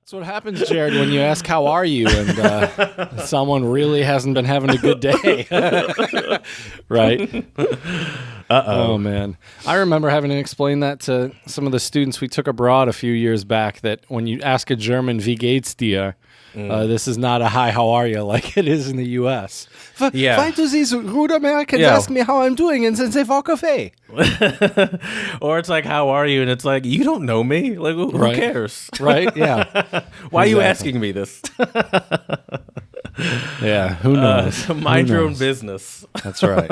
That's what happens, Jared, when you ask how are you and someone really hasn't been having a good day. Right? Oh, man. I remember having to explain that to some of the students we took abroad a few years back, that when you ask a German, wie geht's dir? This is not a hi, how are you, like it is in the U.S. Why do these rude Americans ask me how I'm doing and then they walk away? Or it's like, how are you? And it's like, you don't know me. Like, who cares? Right? Yeah. Why are you asking me this? Yeah, who knows? Mind your own business. That's right.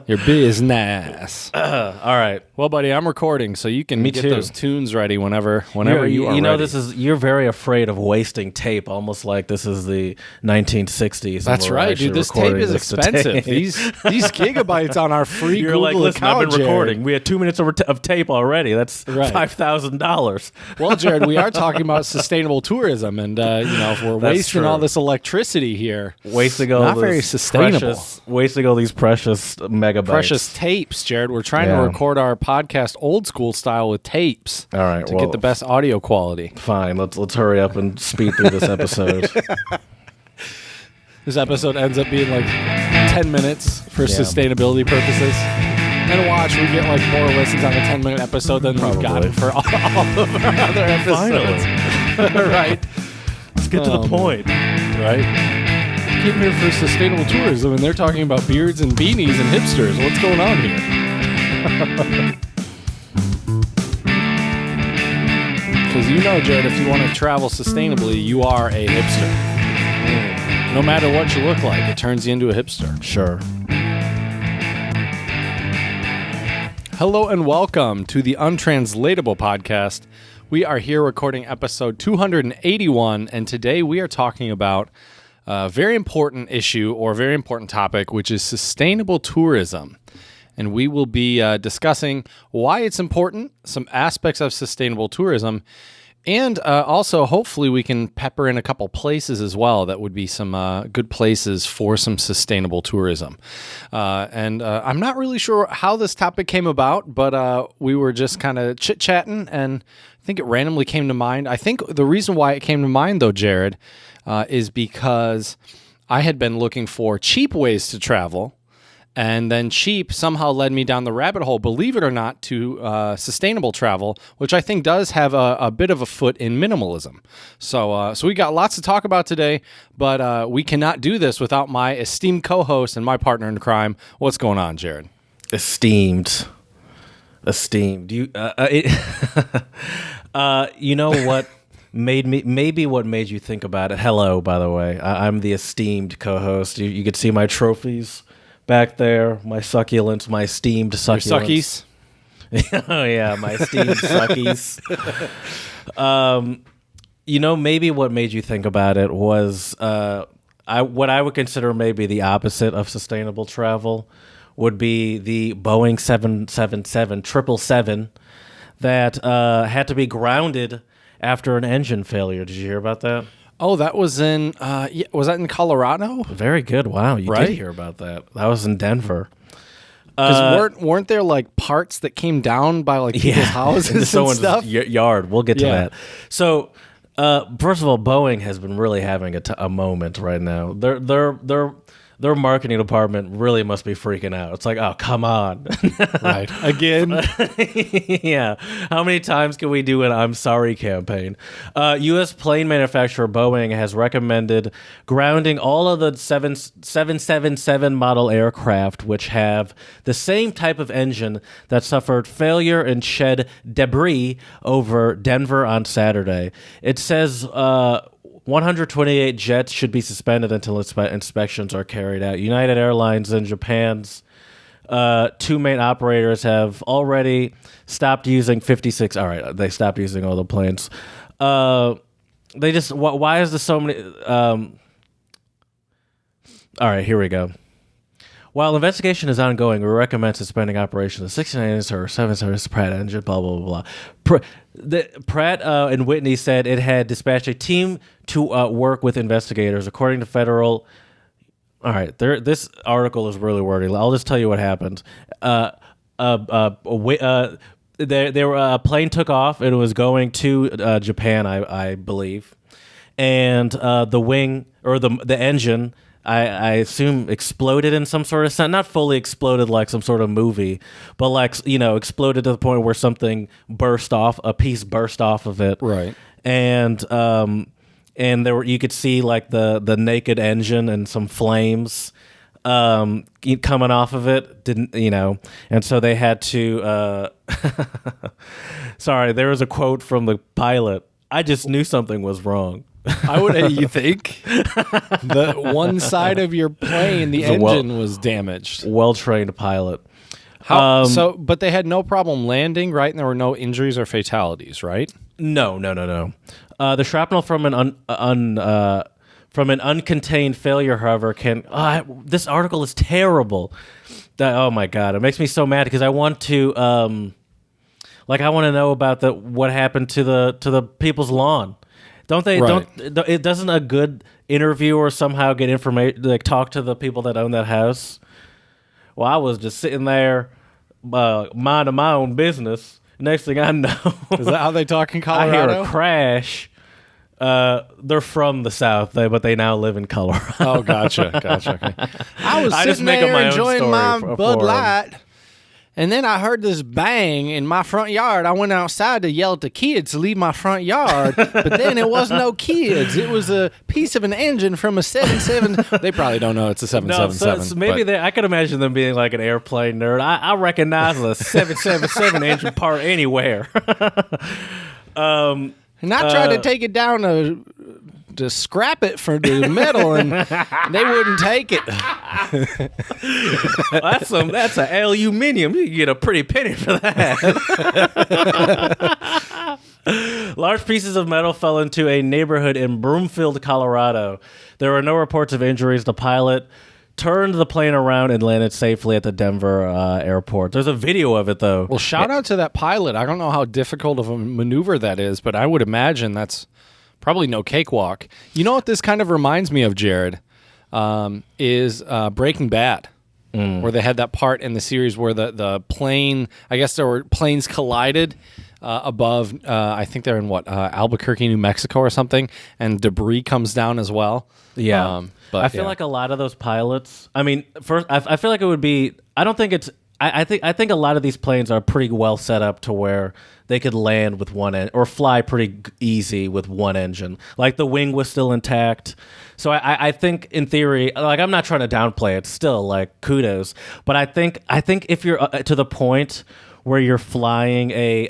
Your business. All right. Well, buddy, I'm recording, so you can get those tunes ready whenever you are You know, ready. you're very afraid of wasting tape, almost like this is the 1960s. That's right, dude. This tape is expensive. These gigabytes on our free You're Google like, listen, account, I've been Jared. recording. We had 2 minutes of tape already. That's $5,000. Well, Jared, we are talking about sustainable tourism, and if we're wasting all this electricity here, wasting all not very sustainable. Wasting all these precious megabytes, precious tapes, Jared. We're trying to record our podcast old school style with tapes. All right, to get the best audio quality. Fine, let's hurry up and speed through this episode. This episode ends up being like 10 minutes for sustainability purposes. And watch, we get like more listens on a 10-minute episode than we've gotten for all of our other episodes. Right. Let's get to the point. Right. Came here for sustainable tourism, and they're talking about beards and beanies and hipsters. What's going on here? Because Jared, if you want to travel sustainably, you are a hipster. No matter what you look like, it turns you into a hipster. Sure. Hello and welcome to the Untranslatable podcast. We are here recording episode 281, and today we are talking about a very important issue or very important topic, which is sustainable tourism. And we will be discussing why it's important, some aspects of sustainable tourism, and also hopefully we can pepper in a couple places as well that would be some good places for some sustainable tourism. And I'm not really sure how this topic came about, but we were just kind of chit-chatting, and I think it randomly came to mind. I think the reason why it came to mind, though, Jared, is because I had been looking for cheap ways to travel, and then cheap somehow led me down the rabbit hole, believe it or not, to sustainable travel, which I think does have a bit of a foot in minimalism. So we got lots to talk about today, but we cannot do this without my esteemed co-host and my partner in crime. What's going on, Jared? Esteemed. You you know what maybe what made you think about it? Hello, by the way. I'm the esteemed co-host. You could see my trophies back there, my succulents, my esteemed succulents. Your suckies. Oh yeah, my esteemed suckies. Maybe what made you think about it was what I would consider maybe the opposite of sustainable travel would be the Boeing 777 777 that had to be grounded after an engine failure. Did you hear about that? Oh, that was in, was that in Colorado? Very good. Wow, you did hear about that. That was in Denver. Because weren't there like parts that came down by like people's houses and stuff? Yard. We'll get to that. So, first of all, Boeing has been really having a moment right now. Their marketing department really must be freaking out. It's like, oh, come on. Right. Again? Yeah. How many times can we do an I'm sorry campaign? U.S. plane manufacturer Boeing has recommended grounding all of the 777 model aircraft, which have the same type of engine that suffered failure and shed debris over Denver on Saturday. It says 128 jets should be suspended until inspections are carried out. United Airlines and Japan's two main operators have already stopped using 56. All right, they stopped using all the planes. They just why is there so many? All right, here we go. While investigation is ongoing, we recommend suspending operations of 69 or 7 Pratt engine, blah, blah, blah, blah. Pratt and Whitney said it had dispatched a team to work with investigators. According to federal... All right, this article is really wordy. I'll just tell you what happened. A plane took off and it was going to Japan, I believe. and the wing or the engine, I assume, exploded in some sort of sense. Not fully exploded like some sort of movie, but like, exploded to the point where something burst off, a piece burst off of it. Right. And you could see like the naked engine and some flames coming off of it. And so they had to. Sorry, there was a quote from the pilot. I just knew something was wrong. I would. You think the one side of your plane, the engine was damaged? Well-trained pilot. But they had no problem landing, right? And there were no injuries or fatalities, right? No. The shrapnel from an uncontained failure, however, can. This article is terrible. Oh my god, it makes me so mad because I want to. I want to know about what happened to the people's lawn. Don't they? Right. It doesn't a good interviewer somehow get information, like talk to the people that own that house? Well, I was just sitting there, minding my own business. Next thing I know, is that how they talk in Colorado? I hear a crash. They're from the South, but they now live in Colorado. Oh, gotcha. Okay. I was sitting there enjoying my Bud Light. And then I heard this bang in my front yard. I went outside to yell at the kids to leave my front yard, but then it wasn't no kids. It was a piece of an engine from a 77. They probably don't know it's a 777. No, so maybe I could imagine them being like an airplane nerd. I recognize a 777 engine part anywhere. And I tried to take it down to scrap it for the metal, and they wouldn't take it. That's an aluminium. You can get a pretty penny for that. Large pieces of metal fell into a neighborhood in Broomfield, Colorado. There were no reports of injuries. The pilot turned the plane around and landed safely at the Denver airport. There's a video of it, though. Well, shout out to that pilot. I don't know how difficult of a maneuver that is, but I would imagine that's probably no cakewalk. You know what this kind of reminds me of, Jared, is Breaking Bad, where they had that part in the series where the plane, I guess there were planes collided above, I think they're in Albuquerque, New Mexico or something, and debris comes down as well. Yeah. But I feel like a lot of those pilots, I mean, first, I feel like it would be, I don't think it's, I think a lot of these planes are pretty well set up to where they could land with one end or fly pretty easy with one engine. Like the wing was still intact. So I think in theory, like I'm not trying to downplay it, still like kudos. But I think if you're to the point where you're flying a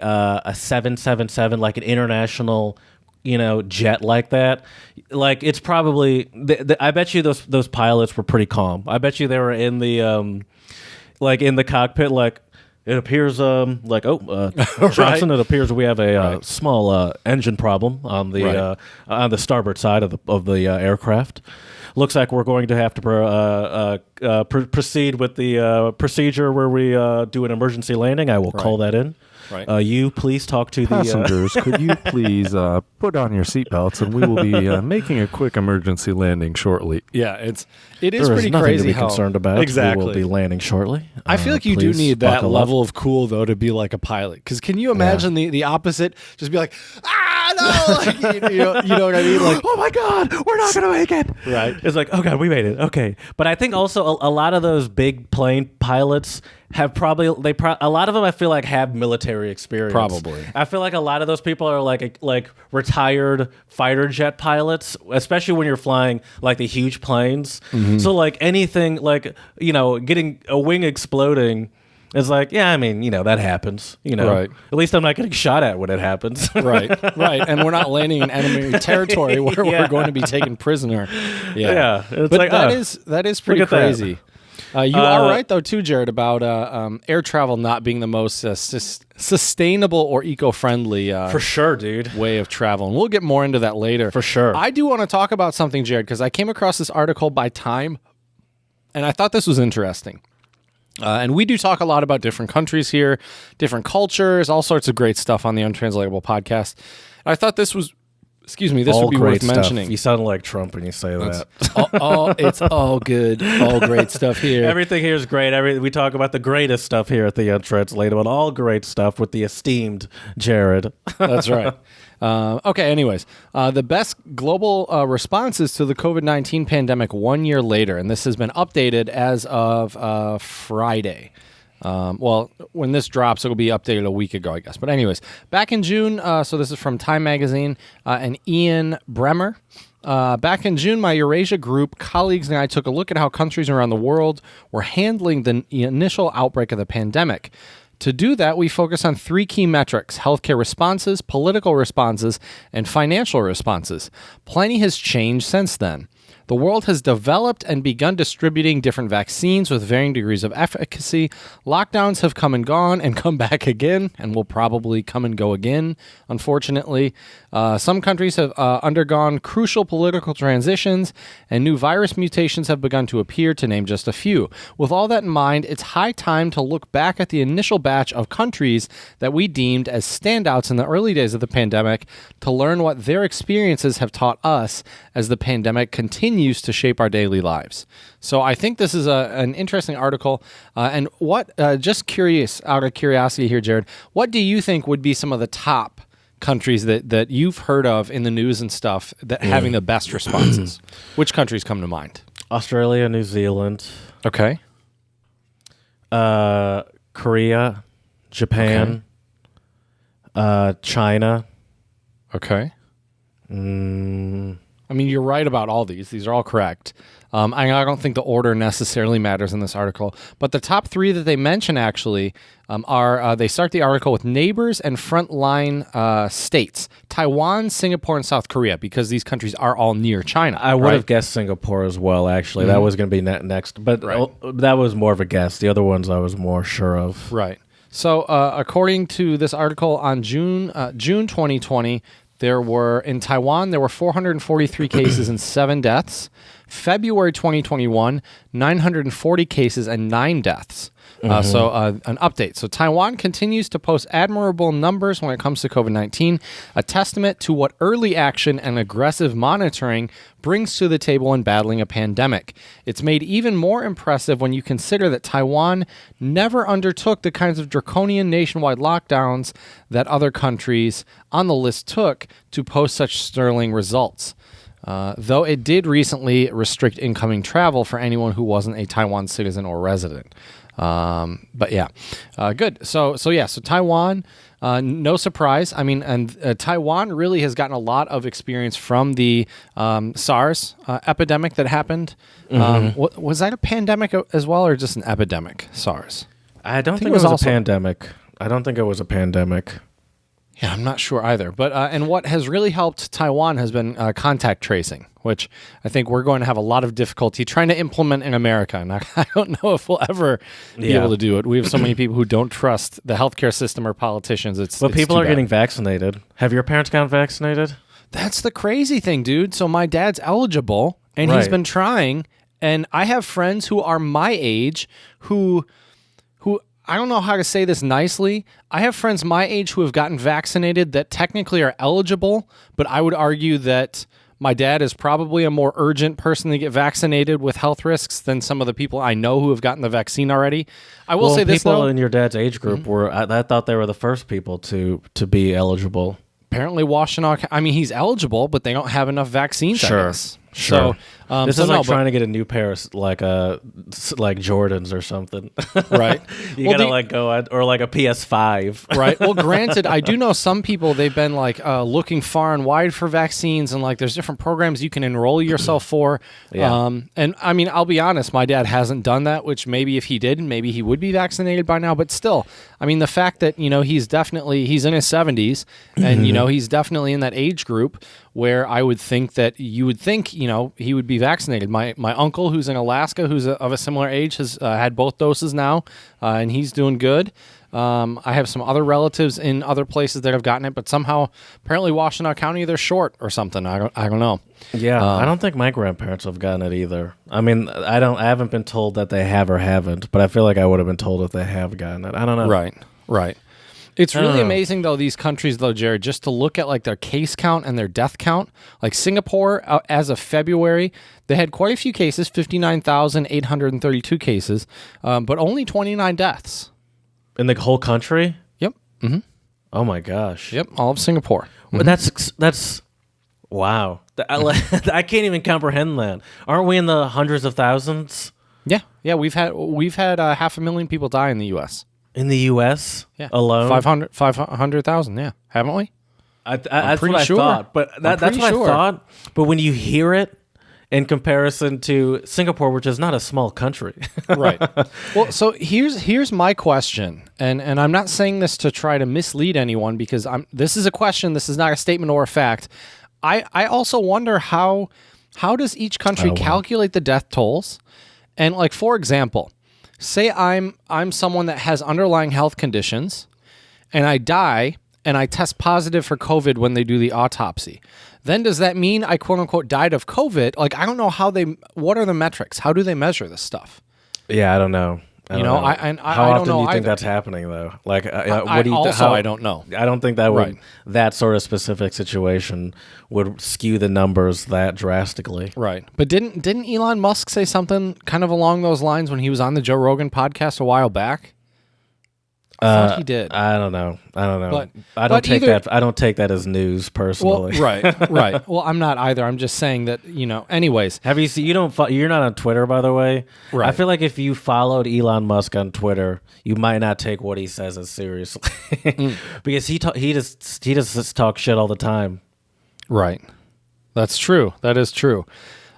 777, like an international, jet like that, like it's probably. I bet you those pilots were pretty calm. I bet you they were in the in the cockpit, like. It appears, Johnson. It appears we have a small engine problem on the starboard side of the aircraft. Looks like we're going to have to proceed with the procedure where we do an emergency landing. I will call that in. Right. You please talk to passengers. Could you please put on your seatbelts, and we will be making a quick emergency landing shortly. Yeah, it is pretty nothing crazy to be concerned about. Exactly. We will be landing shortly. I feel like you do need that level of cool though to be like a pilot. Because can you imagine the opposite? Just be like, no, like, you know what I mean? Like, oh my God, we're not gonna make it. Right. It's like, oh God, we made it. Okay, but I think also a lot of those big plane pilots have a lot of them I feel like have military experience. Probably. I feel like a lot of those people are like retired fighter jet pilots, especially when you're flying like the huge planes. Mm-hmm. So like anything like, getting a wing exploding is like, yeah, I mean, that happens, Right. At least I'm not getting shot at when it happens. Right. And we're not landing in enemy territory where we're going to be taken prisoner. Yeah. It's but like, that is pretty crazy. You are right, though, too, Jared, about air travel not being the most sustainable or eco-friendly for sure, dude, way of travel. And we'll get more into that later. For sure. I do want to talk about something, Jared, because I came across this article by Time, and I thought this was interesting. And we do talk a lot about different countries here, different cultures, all sorts of great stuff on the Untranslatable podcast. And I thought this was... Excuse me, this all would be worth stuff. mentioning. You sound like Trump when you say that. It's all good. All great stuff here. Everything here is great. We talk about the greatest stuff here at the Untranslatable. All great stuff with the esteemed Jared. That's right. Okay, anyways, the best global responses to the COVID-19 pandemic 1 year later, and this has been updated as of Friday. Well, when this drops, it'll be updated a week ago, I guess. But anyways, back in June, so this is from Time Magazine and Ian Bremer. Back in June, my Eurasia group colleagues and I took a look at how countries around the world were handling the initial outbreak of the pandemic. To do that, we focus on three key metrics: healthcare responses, political responses, and financial responses. Plenty has changed since then. The world has developed and begun distributing different vaccines with varying degrees of efficacy. Lockdowns have come and gone and come back again, and will probably come and go again, unfortunately. Some countries have undergone crucial political transitions, and new virus mutations have begun to appear, to name just a few. With all that in mind, it's high time to look back at the initial batch of countries that we deemed as standouts in the early days of the pandemic to learn what their experiences have taught us as the pandemic continues to shape our daily lives. So I think this is an interesting article. And what, just curious, out of curiosity here, Jared, what do you think would be some of the top countries that you've heard of in the news and stuff that having the best responses? Which countries come to mind? Australia, New Zealand. Okay. Korea, Japan, China. Okay. I mean, you're right about all these. These are all correct. I don't think the order necessarily matters in this article. But the top three that they mention actually are, they start the article with neighbors and frontline states: Taiwan, Singapore, and South Korea, because these countries are all near China. I would have guessed Singapore as well, actually. That was going to be next. But that was more of a guess. The other ones I was more sure of. Right. So according to this article, on June 2020, in Taiwan, there were 443 cases and 7 deaths. February 2021, 940 cases and 9 deaths. So an update. So Taiwan continues to post admirable numbers when it comes to COVID-19, a testament to what early action and aggressive monitoring brings to the table in battling a pandemic. It's made even more impressive when you consider that Taiwan never undertook the kinds of draconian nationwide lockdowns that other countries on the list took to post such sterling results. Though it did recently restrict incoming travel for anyone who wasn't a Taiwan citizen or resident. But yeah, good. So Taiwan, no surprise. I mean, and Taiwan really has gotten a lot of experience from the SARS epidemic that happened. Was that a pandemic as well, or just an epidemic? SARS. I don't think it was a pandemic. I don't think it was a pandemic. Yeah, I'm not sure either. But and what has really helped Taiwan has been contact tracing, which I think we're going to have a lot of difficulty trying to implement in America. And I don't know if we'll ever be able to do it. We have so many people who don't trust the healthcare system or politicians. But people are getting vaccinated. Have your parents gotten vaccinated? That's the crazy thing, dude. So my dad's eligible, and he's been trying. And I have friends who are my age who I don't know how to say this nicely. I have friends my age who have gotten vaccinated that technically are eligible, but I would argue that my dad is probably a more urgent person to get vaccinated with health risks than some of the people I know who have gotten the vaccine already. I will say this, though. People in your dad's age group I thought they were the first people to be eligible. Apparently, Washtenaw, I mean, he's eligible, but they don't have enough vaccines. Sure. So this is like trying to get a new pair of like Jordans or something, right? You gotta go or like a PS5, right? Well, granted, I do know some people, they've been like looking far and wide for vaccines, and like there's different programs you can enroll yourself for. And I mean, I'll be honest, my dad hasn't done that, which maybe if he did, maybe he would be vaccinated by now. But still, I mean, the fact that he's in his 70s, and he's definitely in that age group where I would think that you would think, he would be vaccinated. My uncle, who's in Alaska, who's of a similar age, has had both doses now, and he's doing good. I have some other relatives in other places that have gotten it, but somehow, apparently, Washtenaw County, they're short or something. I don't know. Yeah, I don't think my grandparents have gotten it either. I mean, I haven't been told that they have or haven't, but I feel like I would have been told if they have gotten it. I don't know. Right. It's really amazing, though, these countries, though, Jared, just to look at like their case count and their death count. Like Singapore, as of February, they had quite a few cases, 59,832 cases, but only 29 deaths. In the whole country? Yep. Mm-hmm. Oh my gosh. Yep, all of Singapore. Well, that's wow. I can't even comprehend that. Aren't we in the hundreds of thousands Yeah. We've had 500,000 people die in the U.S. in the U.S. Yeah, alone? 500,000. Yeah, haven't we? That's pretty what sure. I thought. But that's pretty what sure. I thought. But when you hear it in comparison to Singapore, which is not a small country, Right. Well, so here's my question, and I'm not saying this to try to mislead anyone because this is a question. This is not a statement or a fact. I also wonder how does each country calculate the death tolls, and like for example, say I'm someone that has underlying health conditions, and I die and I test positive for COVID when they do the autopsy. Then does that mean I quote unquote died of COVID? Like I don't know what are the metrics? How do they measure this stuff? yeah, I don't know. How I often don't do you either. think that's happening though? Like, what do you? I don't know. I don't think that would Right. that sort of specific situation would skew the numbers that drastically. Right. But didn't Elon Musk say something kind of along those lines when he was on the Joe Rogan podcast a while back? I thought he did. I don't know. But- I don't but take either- that. I don't take that as news Well, personally. right. Well, I'm not either. I'm just saying that, anyways. Have you seen? You're not on Twitter, by the way. Right. I feel like if you followed Elon Musk on Twitter, you might not take what he says as seriously because he just talks shit all the time. Right. That's true. That is true.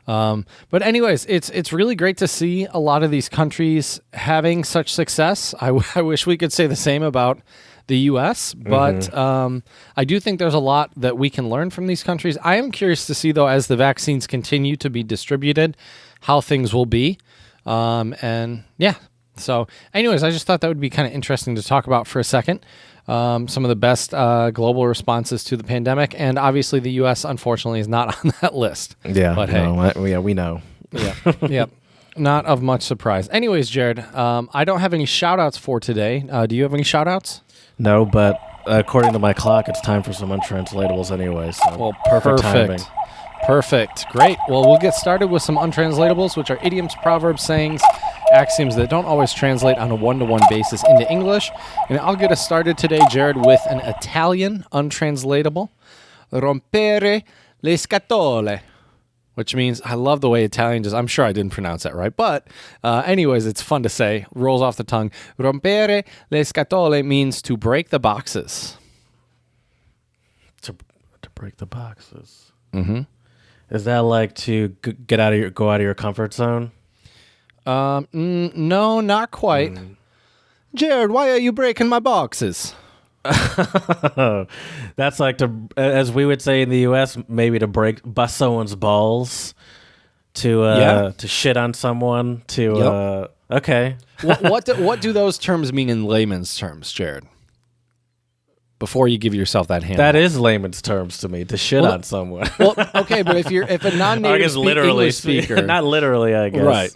But anyways, it's really great to see a lot of these countries having such success. I wish we could say the same about the U.S., but I do think there's a lot that we can learn from these countries. I am curious to see, though, as the vaccines continue to be distributed, how things will be. And yeah. So anyways, I just thought that would be kind of interesting to talk about for a second. Some of the best global responses to the pandemic, and obviously the U.S. unfortunately is not on that list. Yeah, but hey, we know. yeah, not of much surprise. Anyways, Jared, I don't have any shout-outs for today. Do you have any shout-outs? No, but according to my clock, it's time for some untranslatables anyway. So Well, perfect timing. Perfect. Great. Well, we'll get started with some untranslatables, which are idioms, proverbs, sayings, axioms that don't always translate on a one-to-one basis into English. And I'll get us started today, Jared, with an Italian untranslatable. Rompere le scatole. Which means, I love the way Italian does. I'm sure I didn't pronounce that right. But anyways, it's fun to say. Rolls off the tongue. Rompere le scatole means to break the boxes. To break the boxes. Mm-hmm. Is that like to go out of your comfort zone? No, not quite. Jared, why are you breaking my boxes? That's like as we would say in the U.S., maybe to bust someone's balls, to shit on someone, okay. What do those terms mean in layman's terms, Jared? Before you give yourself that hand. That is layman's terms to me, to shit on someone. Well, okay, but if a non-native I guess literally English speaker, not literally, I guess.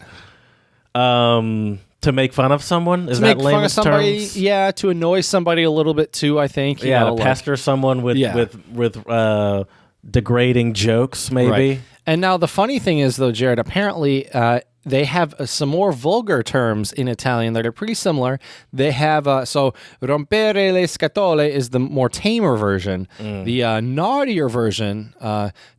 Right. To make fun of someone, is to that make fun of layman's somebody, terms? Yeah, to annoy somebody a little bit too, I think. To pester someone with degrading jokes, maybe. Right. And now the funny thing is, though, Jared, apparently they have some more vulgar terms in Italian that are pretty similar. They have, so rompere le scatole is the more tamer version. The naughtier version,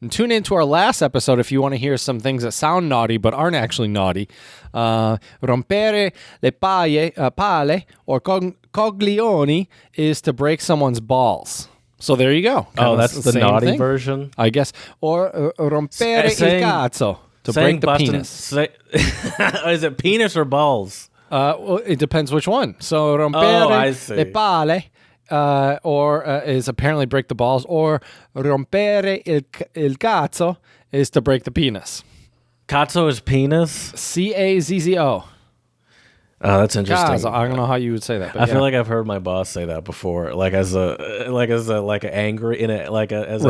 tune into our last episode if you want to hear some things that sound naughty but aren't actually naughty. Rompere le pale or coglioni is to break someone's balls. So there you go. That's the same naughty thing, version, I guess. Or rompere il cazzo, to break the penis. Is it penis or balls? Well, it depends which one. So I rompere see. le pale, or is apparently break the balls, or rompere il cazzo is to break the penis. Cazzo is penis? Cazzo. Oh, that's interesting. Cazzo. I don't know how you would say that. But I feel like I've heard my boss say that before, as an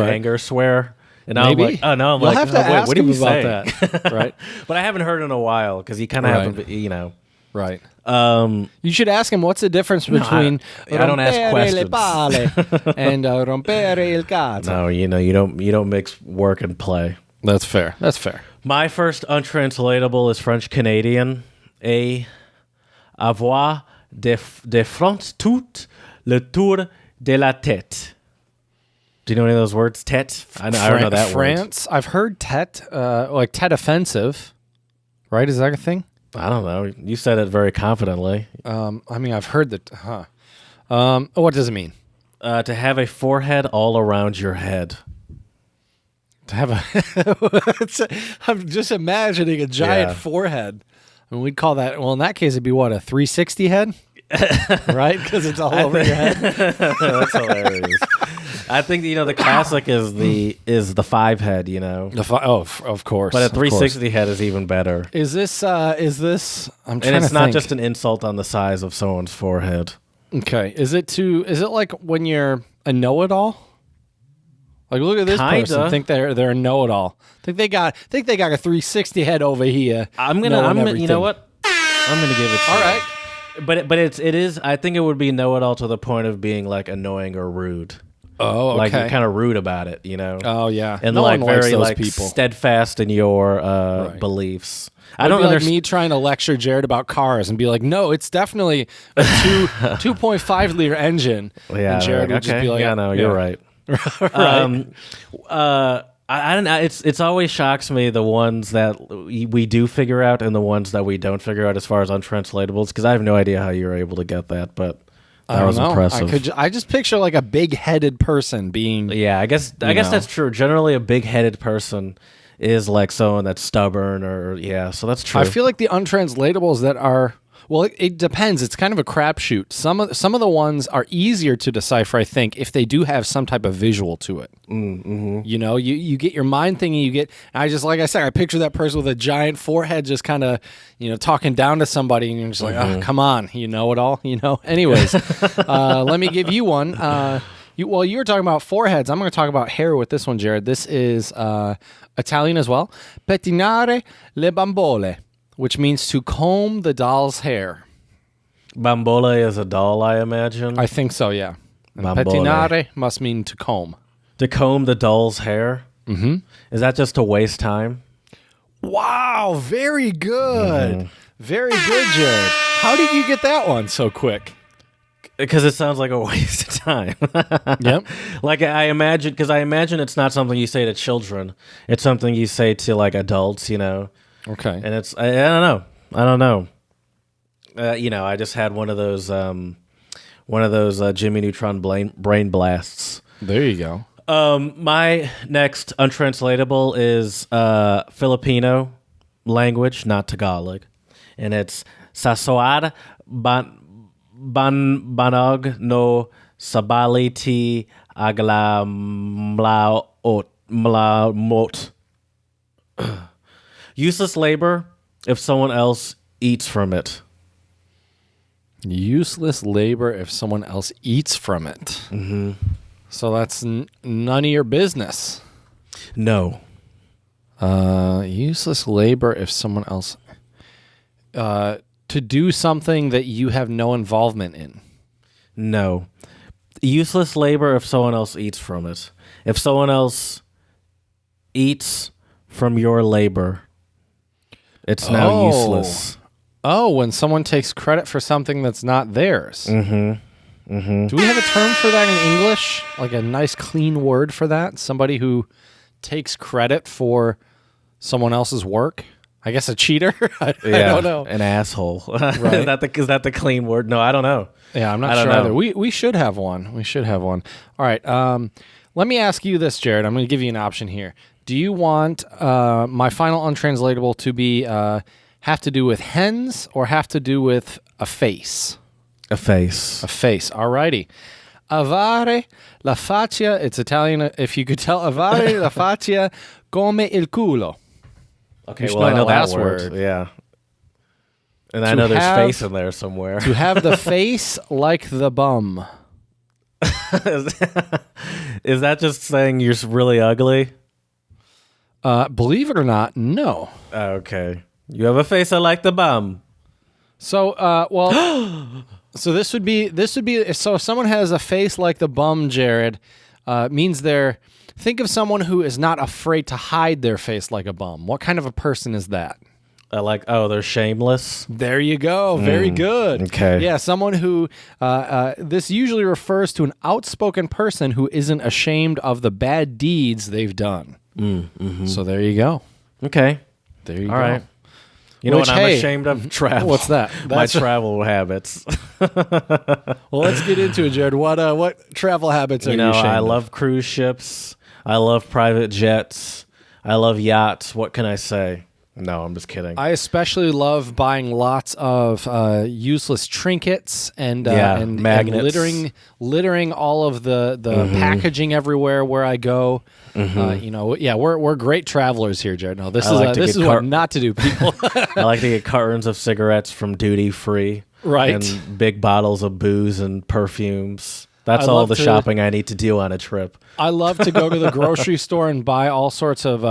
anger swear. And now I'm maybe. like, oh no, I'm You'll like, have to oh, wait, ask what did him you about say? that, right? But I haven't heard in a while because he kind of happened, Right. Um, You should ask him what's the difference between I don't ask rompere questions. le pale and rompere il cazzo. No, you don't mix work and play. That's fair. That's fair. My first untranslatable is French Canadian. Avoir de France tout le tour de la tête. Do you know any of those words? Tête? I don't know that France. I've heard tête, like tête offensive. Right? Is that a thing? I don't know. You said it very confidently. I mean, I've heard that. What does it mean? To have a forehead all around your head. To have a. I'm just imagining a giant forehead. I mean, we'd call that. Well, in that case, it'd be what, a 360 head, right? Because it's all over your head. That's hilarious. I think the classic is the 5 head. Of course. But a 360 head is even better. Is this? I'm trying to think. And it's not just an insult on the size of someone's forehead. Okay. Is it like when you're a know-it-all? Like, look at this person. Think they're a know-it-all. Think they got a 360 head over here. You know what? I'm gonna give it to you. All right. But it is. I think it would be know-it-all to the point of being like annoying or rude. Oh, okay. Like you're kind of rude about it, Oh, yeah. And no like one likes very those like people. steadfast in your beliefs. I don't like me trying to lecture Jared about cars and be like, no, it's definitely a 2.5 liter engine. Yeah, and Jared would just be like, yeah, no, you're right. Right. I don't know. It's always shocks me the ones that we do figure out and the ones that we don't figure out as far as untranslatables, because I have no idea how you were able to get that, but that was impressive. I just picture like a big-headed person being. Yeah, I guess that's true. Generally, a big-headed person is like someone that's stubborn, so that's true. I feel like the untranslatables that are. Well, it depends. It's kind of a crapshoot. Some of the ones are easier to decipher, I think, if they do have some type of visual to it. Mm-hmm. You get your mind thinking. Like I said, I picture that person with a giant forehead, just kind of, talking down to somebody, and you're just like, oh, come on, you know it all, Anyways, let me give you one. You were talking about foreheads. I'm going to talk about hair with this one, Jared. This is Italian as well. Pettinare le bambole, which means to comb the doll's hair. Bambole is a doll, I imagine. I think so, yeah. Bambole. Pettinare must mean to comb. To comb the doll's hair? Mm-hmm. Is that just to waste time? Wow, very good. Mm-hmm. Very good, Jared. How did you get that one so quick? Because it sounds like a waste of time. Yep. Like I imagine it's not something you say to children. It's something you say to like adults, Okay. And it's I don't know. I just had one of those Jimmy Neutron brain blasts. There you go. My next untranslatable is Filipino language, not Tagalog, and it's Sasoar banog no sabali ti agla mlaot. Useless labor if someone else eats from it. Useless labor if someone else eats from it. Mm-hmm. So that's none of your business. No. Useless labor if someone else... to do something that you have no involvement in. No. Useless labor if someone else eats from it. If someone else eats from your labor, it's now useless. Oh, when someone takes credit for something that's not theirs. Mm-hmm. Mm-hmm. Do we have a term for that in English? Like a nice, clean word for that? Somebody who takes credit for someone else's work? I guess a cheater? I don't know. An asshole. Right. Is that the clean word? No, I don't know. Yeah, I'm not sure either. We should have one. All right. Let me ask you this, Jared. I'm going to give you an option here. Do you want my final untranslatable to be have to do with hens or have to do with a face? A face. A face. All righty. Avare la faccia. It's Italian. If you could tell, avare la faccia come il culo. Okay, well, I know that word. Yeah. And I know there's face in there somewhere. To have the face like the bum. Is that just saying you're really ugly? Believe it or not, no. Okay. You have a face like the bum. So, so this would be so if someone has a face like the bum, Jared, means think of someone who is not afraid to hide their face like a bum. What kind of a person is that? They're shameless. There you go. Very good. Okay. Yeah, someone who, this usually refers to an outspoken person who isn't ashamed of the bad deeds they've done. So there you go. Okay. There you All go. right. You know Which, what I'm hey, ashamed of? Travel. What's that? My travel habits. Well, let's get into it, Jared. What travel habits are you ashamed I of? love cruise ships. I love private jets. I love yachts. What can I say? No, I'm just kidding. I especially love buying lots of useless trinkets and magnets. and littering all of the packaging everywhere where I go. We're great travelers here, Jared. No, this is what not to do, people. I like to get cartons of cigarettes from duty free, Right. and big bottles of booze and perfumes. That's I all love the to- shopping I need to do on a trip. I love to go to the grocery store and buy all sorts of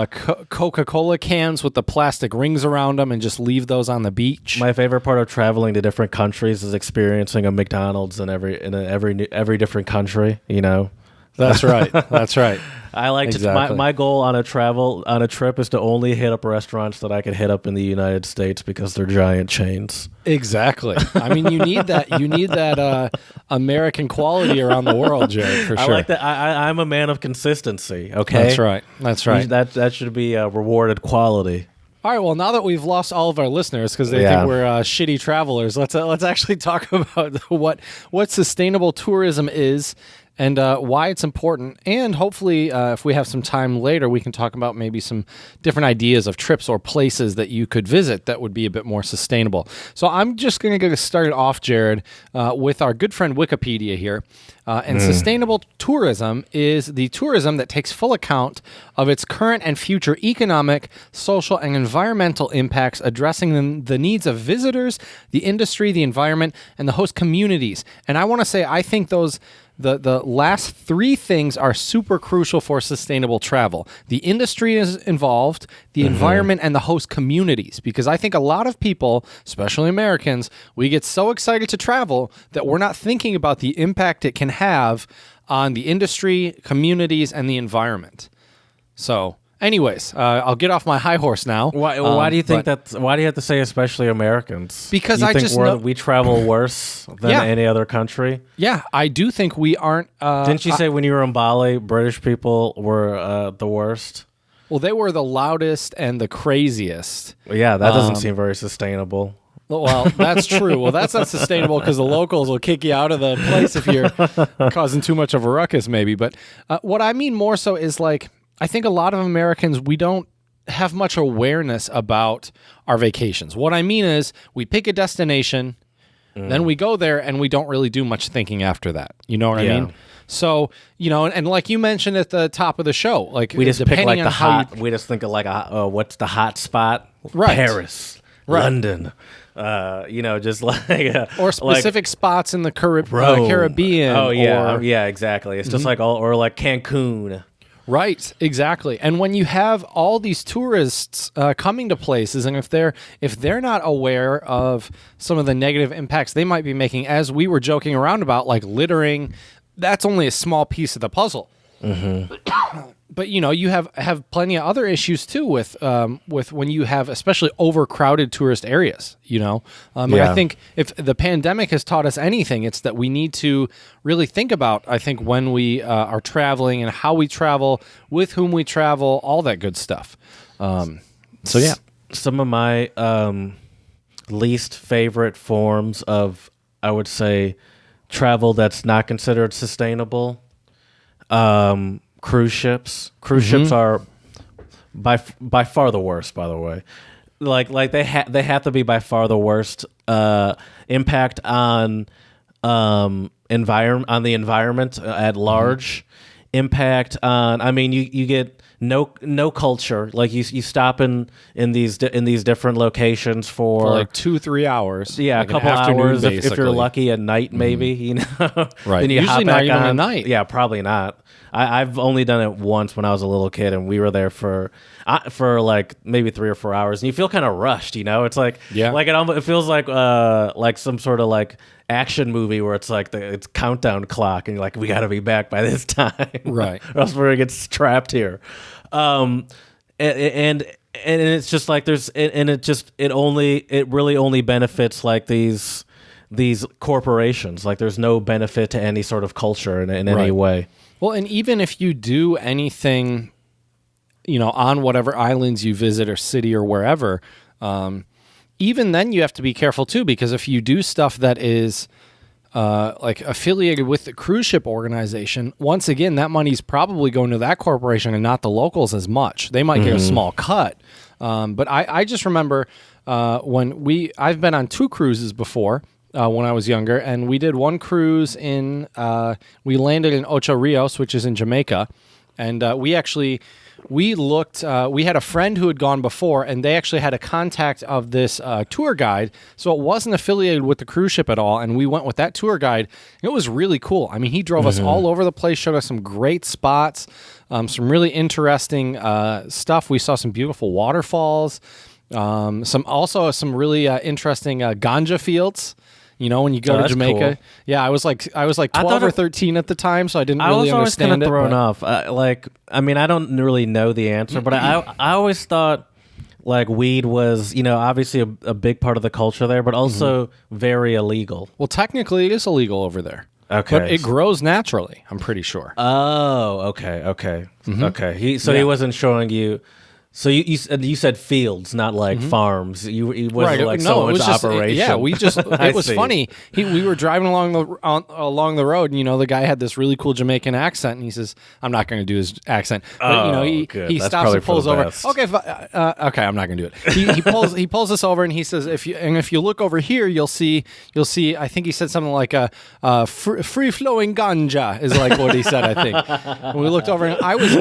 Coca-Cola cans with the plastic rings around them and just leave those on the beach. My favorite part of traveling to different countries is experiencing a McDonald's in every different country. You know. That's right. That's right. I like Exactly. to. My goal on a trip is to only hit up restaurants that I could hit up in the United States because they're giant chains. Exactly. I mean, you need that. You need that American quality around the world, Jared. For sure. I like that. I'm a man of consistency. Okay, That's right. That's right. That should be a rewarded quality. All right. Well, now that we've lost all of our listeners because they Yeah. think we're shitty travelers, let's actually talk about what sustainable tourism is and why it's important. And hopefully, if we have some time later, we can talk about maybe some different ideas of trips or places that you could visit that would be a bit more sustainable. So I'm just going to get started off, Jared, with our good friend Wikipedia here. And sustainable tourism is the tourism that takes full account of its current and future economic, social, and environmental impacts, addressing the needs of visitors, the industry, the environment, and the host communities. And I want to say, I think the last three things are super crucial for sustainable travel. The industry is involved, the environment, and the host communities. Because I think a lot of people, especially Americans, we get so excited to travel that we're not thinking about the impact it can have on the industry, communities, and the environment. So, anyways, I'll get off my high horse now. Why do you think that? Why do you have to say especially Americans? Because you I think just know- we travel worse than Yeah. any other country. Yeah, I do think we aren't. Didn't you say when you were in Bali, British people were the worst? Well, they were the loudest and the craziest. Yeah, that doesn't seem very sustainable. Well, that's true. Well, that's not sustainable because the locals will kick you out of the place if you're causing too much of a ruckus, maybe. But what I mean more so is like, I think a lot of Americans, we don't have much awareness about our vacations. What I mean is we pick a destination, then we go there and we don't really do much thinking after that. You know what I Yeah. mean? So, and like you mentioned at the top of the show, like We just pick depending like on the how you- hot. We just think of like what's the hot spot? Right. Paris, Right. London. Just like or specific spots in the Rome. Caribbean. Oh yeah, or, yeah, exactly. It's just like like Cancun. Right, exactly. And when you have all these tourists coming to places, and if they're not aware of some of the negative impacts they might be making, as we were joking around about, like littering, that's only a small piece of the puzzle. But you have plenty of other issues too with when you have especially overcrowded tourist areas. And I think if the pandemic has taught us anything, it's that we need to really think about. I think when we are traveling and how we travel, with whom we travel, all that good stuff. So yeah, Some of my least favorite forms of, I would say, travel that's not considered sustainable. Cruise ships. Cruise ships are by far the worst. By the way, like they have to be by far the worst. Impact on the environment at large. Impact on. I mean, you get no culture. Like you stop in these different locations for like 2-3 hours. Yeah, like a couple an afternoon, hours if you're basically. lucky at night, maybe. Right. Then you Usually hop not back even on. at night. Yeah, probably not. I've only done it once when I was a little kid, and we were there for like maybe 3 or 4 hours, and you feel kind of rushed. It's like it feels like some sort of like action movie where it's like it's countdown clock, and you're like, we got to be back by this time, Right. or else we're gonna get trapped here. and it's just like it really only benefits like these corporations. Like there's no benefit to any sort of culture in any way. Well, and even if you do anything, on whatever islands you visit or city or wherever, even then you have to be careful too, because if you do stuff that is like affiliated with the cruise ship organization, once again, that money's probably going to that corporation and not the locals as much. They might get a small cut. But I just remember I've been on 2 cruises before when I was younger, and we did one cruise we landed in Ocho Rios, which is in Jamaica, and we had a friend who had gone before, and they actually had a contact of this tour guide, so it wasn't affiliated with the cruise ship at all, and we went with that tour guide. It was really cool. I mean, he drove us all over the place, showed us some great spots, some really interesting stuff. We saw some beautiful waterfalls, some really interesting ganja fields. When you go to Jamaica. Cool. Yeah, I was like 12 or 13 at the time, so I didn't really understand it. I was always kind of thrown off. I don't really know the answer, but I always thought like weed was, obviously a big part of the culture there, but also very illegal. Well, technically it is illegal over there. Okay. But it grows naturally, I'm pretty sure. Oh, okay. Okay. He wasn't showing you. So you said fields, not like farms. It wasn't like someone's operation. Yeah, it was funny. We were driving along the road, and the guy had this really cool Jamaican accent, and he says, "I'm not going to do his accent," but he stops and pulls over. Okay, okay, I'm not going to do it. He pulls us over, and he says, "If you look over here, you'll see." I think he said something like free flowing ganja is like what he said. I think. And we looked over, and I was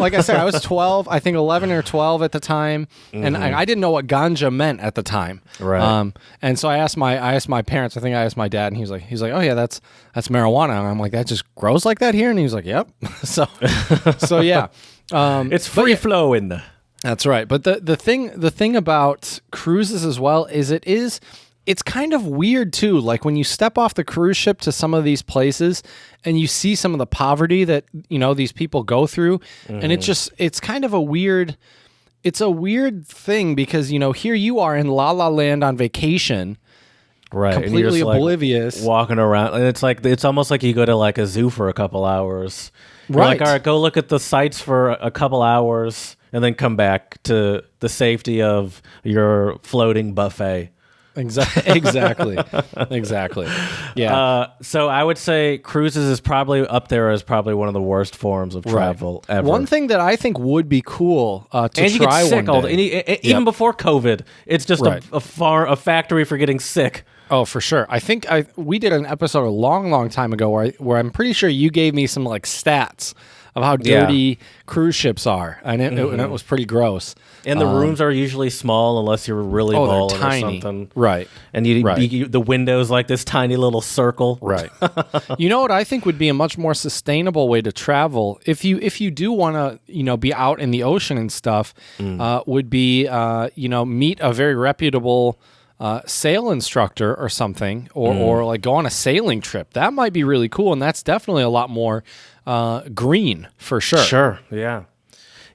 12, I think 11 or 12 at the time, and I didn't know what ganja meant at the time. Right. And so I asked my parents. I think I asked my dad, and he's like, "Oh yeah, that's marijuana." And I'm like, "That just grows like that here?" And he was like, "Yep." so yeah, it's free flowing. That's right. But the thing about cruises as well is it's kind of weird too. Like when you step off the cruise ship to some of these places and you see some of the poverty that these people go through, and it's kind of a weird. It's a weird thing because, here you are in La La Land on vacation, right? Completely and you're just, oblivious, walking around, and it's almost like you go to like a zoo for a couple hours. You're right? Like, all right, go look at the sights for a couple hours, and then come back to the safety of your floating buffet. Exactly. Yeah. So I would say cruises is probably up there as probably one of the worst forms of travel ever. One thing that I think would be cool to and you try get sick one day. even before COVID, it's just a factory for getting sick. Oh, for sure. I think we did an episode a long time ago where I'm pretty sure you gave me some like stats of how dirty cruise ships are, and it was pretty gross. And the rooms are usually small unless you're really balling or something. Right. And the window's like this tiny little circle. Right. You know what I think would be a much more sustainable way to travel if you do want to, be out in the ocean and stuff, would be, meet a very reputable sail instructor or something, or like go on a sailing trip. That might be really cool, and that's definitely a lot more green for sure. Sure.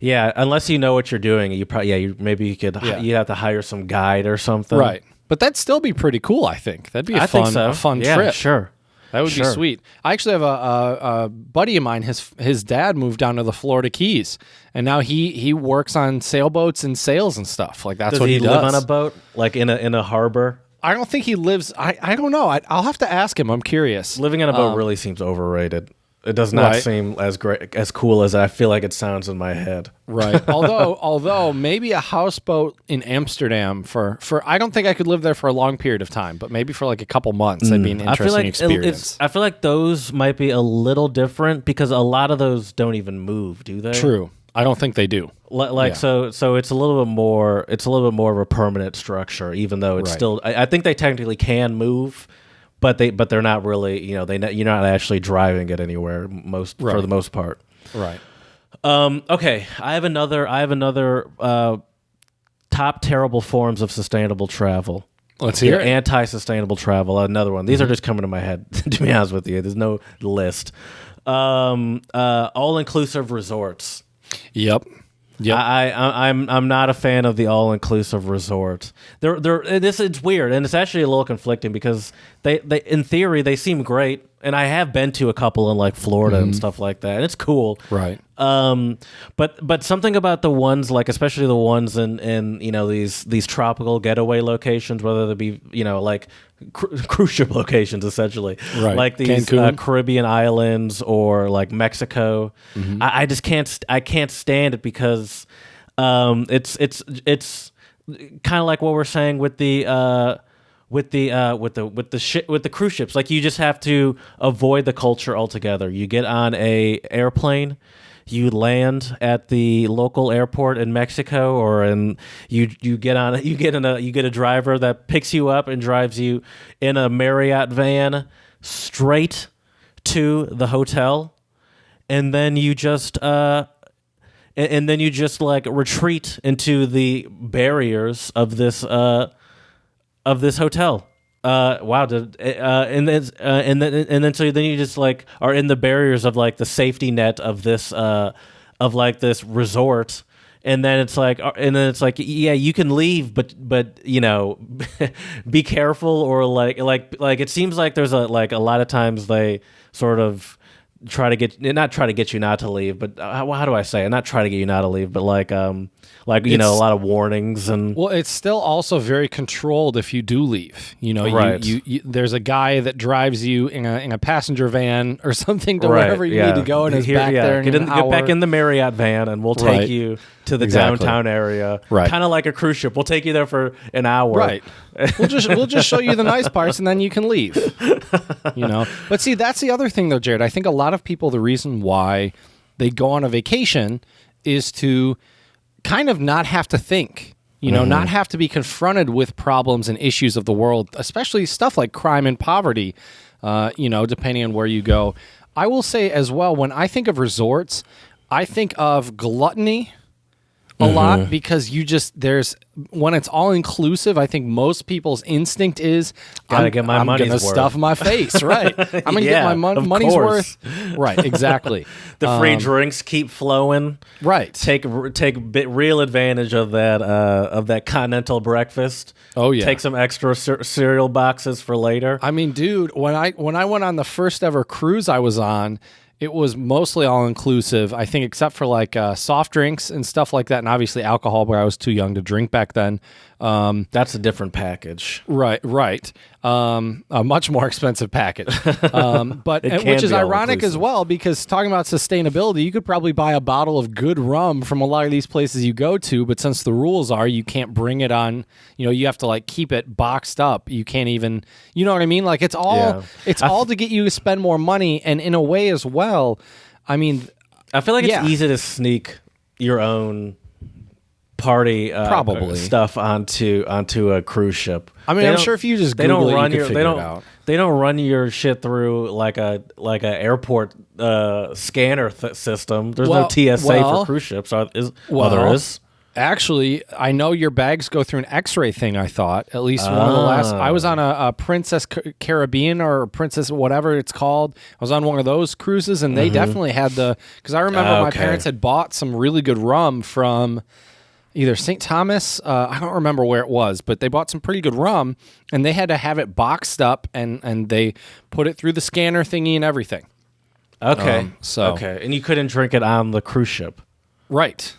Yeah, unless you know what you're doing, you'd have to hire some guide or something. Right. But that'd still be pretty cool, I think. That'd be a fun trip. Sure. That would be sweet. I actually have a buddy of mine, his dad moved down to the Florida Keys, and now he works on sailboats and sails and stuff. Like that's what he does. Does he live on a boat, like in a harbor? I don't think he lives. I don't know. I'll have to ask him. I'm curious. Living on a boat really seems overrated. It does not seem as cool as I feel like it sounds in my head. Right. Although maybe a houseboat in Amsterdam for I don't think I could live there for a long period of time, but maybe for like a couple months, that'd be an interesting experience. I feel like those might be a little different because a lot of those don't even move, do they? True. I don't think they do. So it's a little bit more. It's a little bit more of a permanent structure, even though it's still. I think they technically can move. But they're not really, you're not actually driving it anywhere for the most part. Right. Okay. I have another top terrible forms of sustainable travel. Let's hear it. Anti-sustainable travel. Another one. These are just coming to my head. To be honest with you, there's no list. All-inclusive resorts. Yep. Yep. I'm not a fan of the all-inclusive resort. It's weird, and it's actually a little conflicting because they in theory they seem great, and I have been to a couple in like Florida and stuff like that, and it's cool. Right. But something about the ones like especially the ones in these tropical getaway locations, whether they be like cruise ship locations essentially, Right. like these Caribbean islands or like Mexico. I just can't stand it because it's kind of like what we're saying with the cruise ships. Like you just have to avoid the culture altogether. You get on a airplane, you land at the local airport in Mexico, or you get a driver that picks you up and drives you in a Marriott van straight to the hotel, and then you just like retreat into the barriers of this hotel. Wow. And then you just like are in the barriers of like the safety net of this resort. And then it's like, yeah, you can leave, but be careful, or like it seems like there's a lot of times they sort of try to get you not to leave, but how do I say it? Not try to get you not to leave, but a lot of warnings and. Well, it's still also very controlled if you do leave. Right. You there's a guy that drives you in a passenger van or something to wherever you need to go, and is back there in an hour. Get back in the Marriott van, and we'll take you to the downtown area. Right. Kind of like a cruise ship. We'll take you there for an hour. Right. We'll just show you the nice parts, and then you can leave. But see, that's the other thing, though, Jared. I think a lot of people, the reason why they go on a vacation is to kind of not have to think, not have to be confronted with problems and issues of the world, especially stuff like crime and poverty, depending on where you go. I will say as well, when I think of resorts, I think of gluttony a lot, because when it's all inclusive, I think most people's instinct is gotta get my money's worth. I'm gonna stuff my face, right? I'm gonna get my money's worth, right? Exactly. The free drinks keep flowing, right? Take real advantage of that continental breakfast. Oh yeah. Take some extra cereal boxes for later. I mean, dude, when I went on the first ever cruise I was on, it was mostly all-inclusive, I think, except for like soft drinks and stuff like that, and obviously alcohol, but I was too young to drink back then. That's a different package. Right. A much more expensive package. Which is ironic as well, because talking about sustainability, you could probably buy a bottle of good rum from a lot of these places you go to, but since the rules are you can't bring it on, you have to like keep it boxed up. You can't even, you know what I mean? Like it's all to get you to spend more money, and in a way as well, I mean, I feel like it's easy to sneak your own party probably stuff onto a cruise ship. I mean, I'm sure if you just Google it, you could figure it out. They don't run your shit through like a airport scanner system. There's no TSA for cruise ships. There is. Actually, I know your bags go through an X-ray thing. I thought at least one of the last. I was on a Princess Caribbean or Princess whatever it's called. I was on one of those cruises, and they definitely had because I remember my parents had bought some really good rum from either St. Thomas, I don't remember where it was, but they bought some pretty good rum, and they had to have it boxed up, and they put it through the scanner thingy and everything. Okay. And you couldn't drink it on the cruise ship. Right.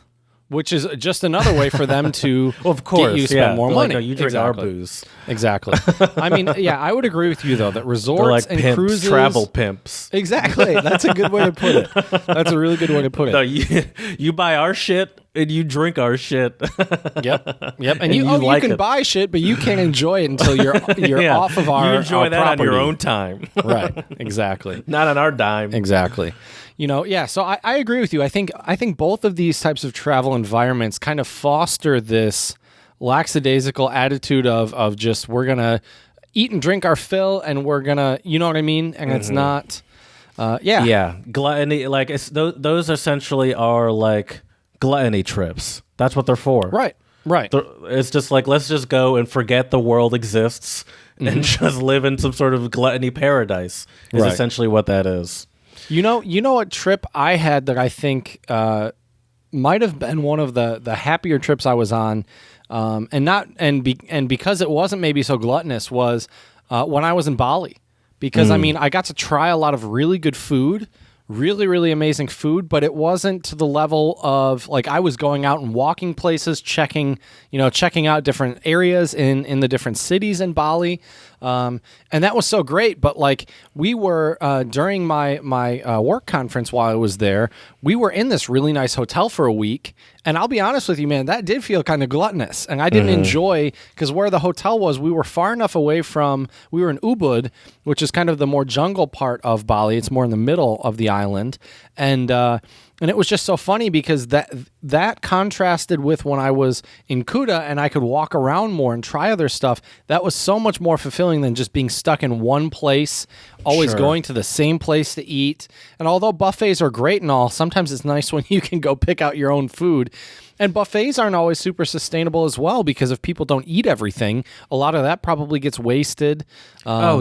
Which is just another way for them to get you to spend more money. You drink our booze. Exactly. I mean, I would agree with you, though, that resorts and pimps, cruises... travel pimps. Exactly. That's a good way to put it. That's a really good way to put it. No, you buy our shit, and you drink our shit. Yep. And you can buy shit, but you can't enjoy it until you're off of our You enjoy that property. on your own time. Right. Exactly. Not on our dime. Exactly. So I agree with you. I think both of these types of travel environments kind of foster this lackadaisical attitude of just we're going to eat and drink our fill, and we're going to, you know what I mean? And it's not, gluttony, like those essentially are like gluttony trips. That's what they're for. Right. It's just like, let's just go and forget the world exists and just live in some sort of gluttony paradise is essentially what that is. You know what trip I had that I think might have been one of the happier trips I was on, and because it wasn't maybe so gluttonous was when I was in Bali, because I mean I got to try a lot of really good food. Really, really amazing food, but it wasn't to the level of like I was going out and walking places, checking out different areas in the different cities in Bali, and that was so great. But like we were during my work conference while I was there, we were in this really nice hotel for a week, and I'll be honest with you, man, that did feel kind of gluttonous, and I didn't enjoy because where the hotel was, we were far enough away from. We were in Ubud, which is kind of the more jungle part of Bali. It's more in the middle of the island, and it was just so funny because that contrasted with when I was in Kuta and I could walk around more and try other stuff. That was so much more fulfilling than just being stuck in one place, always going to the same place to eat. And although buffets are great and all, sometimes it's nice when you can go pick out your own food. And buffets aren't always super sustainable as well, because if people don't eat everything, a lot of that probably gets wasted. I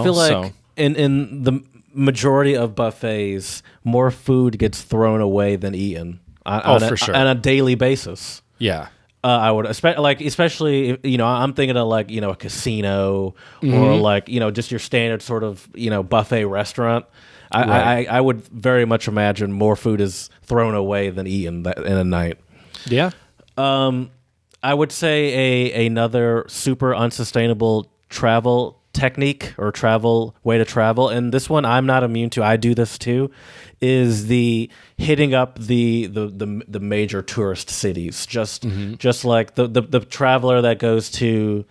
feel like in the majority of buffets, more food gets thrown away than eaten for sure, on a daily basis. Yeah. I would especially I'm thinking of like a casino or like just your standard sort of buffet restaurant. I would very much imagine more food is thrown away than eaten in a night. Yeah. I would say another super unsustainable travel technique or way to travel, and this one I'm not immune to, I do this too, is the hitting up the major tourist cities, just like the traveler that goes to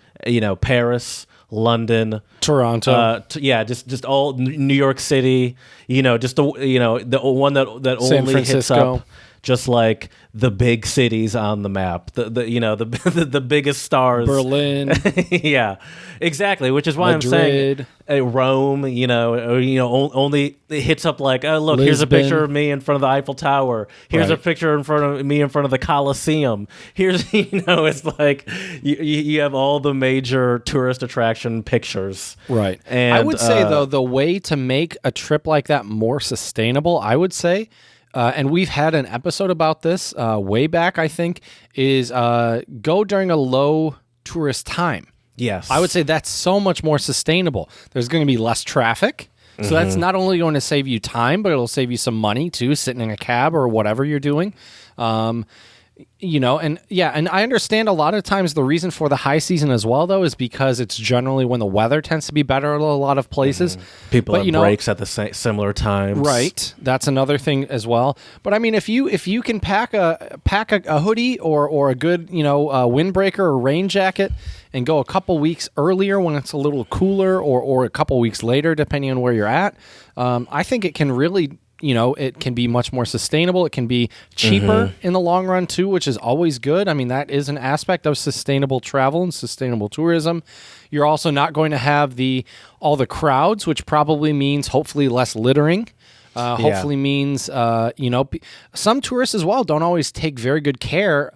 Paris, London, Toronto, just all New York City, just the one that San only hits Francisco. up just like the big cities on the map, the biggest stars, Berlin, yeah, exactly. Which is why Madrid. I'm saying Rome. Only it hits up like, oh look, Lisbon. here's a picture of me in front of the Eiffel Tower. Here's a picture in front of me in front of the Colosseum. Here's it's like you have all the major tourist attraction pictures. Right. And I would say though the way to make a trip like that more sustainable, I would say. And we've had an episode about this way back, I think, is go during a low tourist time. Yes. I would say that's so much more sustainable. There's going to be less traffic. So that's not only going to save you time, but it'll save you some money too, sitting in a cab or whatever you're doing. And I understand a lot of times the reason for the high season as well, though, is because it's generally when the weather tends to be better at a lot of places. People have breaks at the similar times, right? That's another thing as well. But I mean, if you can pack a hoodie or a good windbreaker or rain jacket and go a couple weeks earlier when it's a little cooler, or a couple weeks later, depending on where you're at, I think it can really. It can be much more sustainable. It can be cheaper in the long run too, which is always good. I mean, that is an aspect of sustainable travel and sustainable tourism. You're also not going to have all the crowds, which probably means hopefully less littering. Hopefully means, some tourists as well don't always take very good care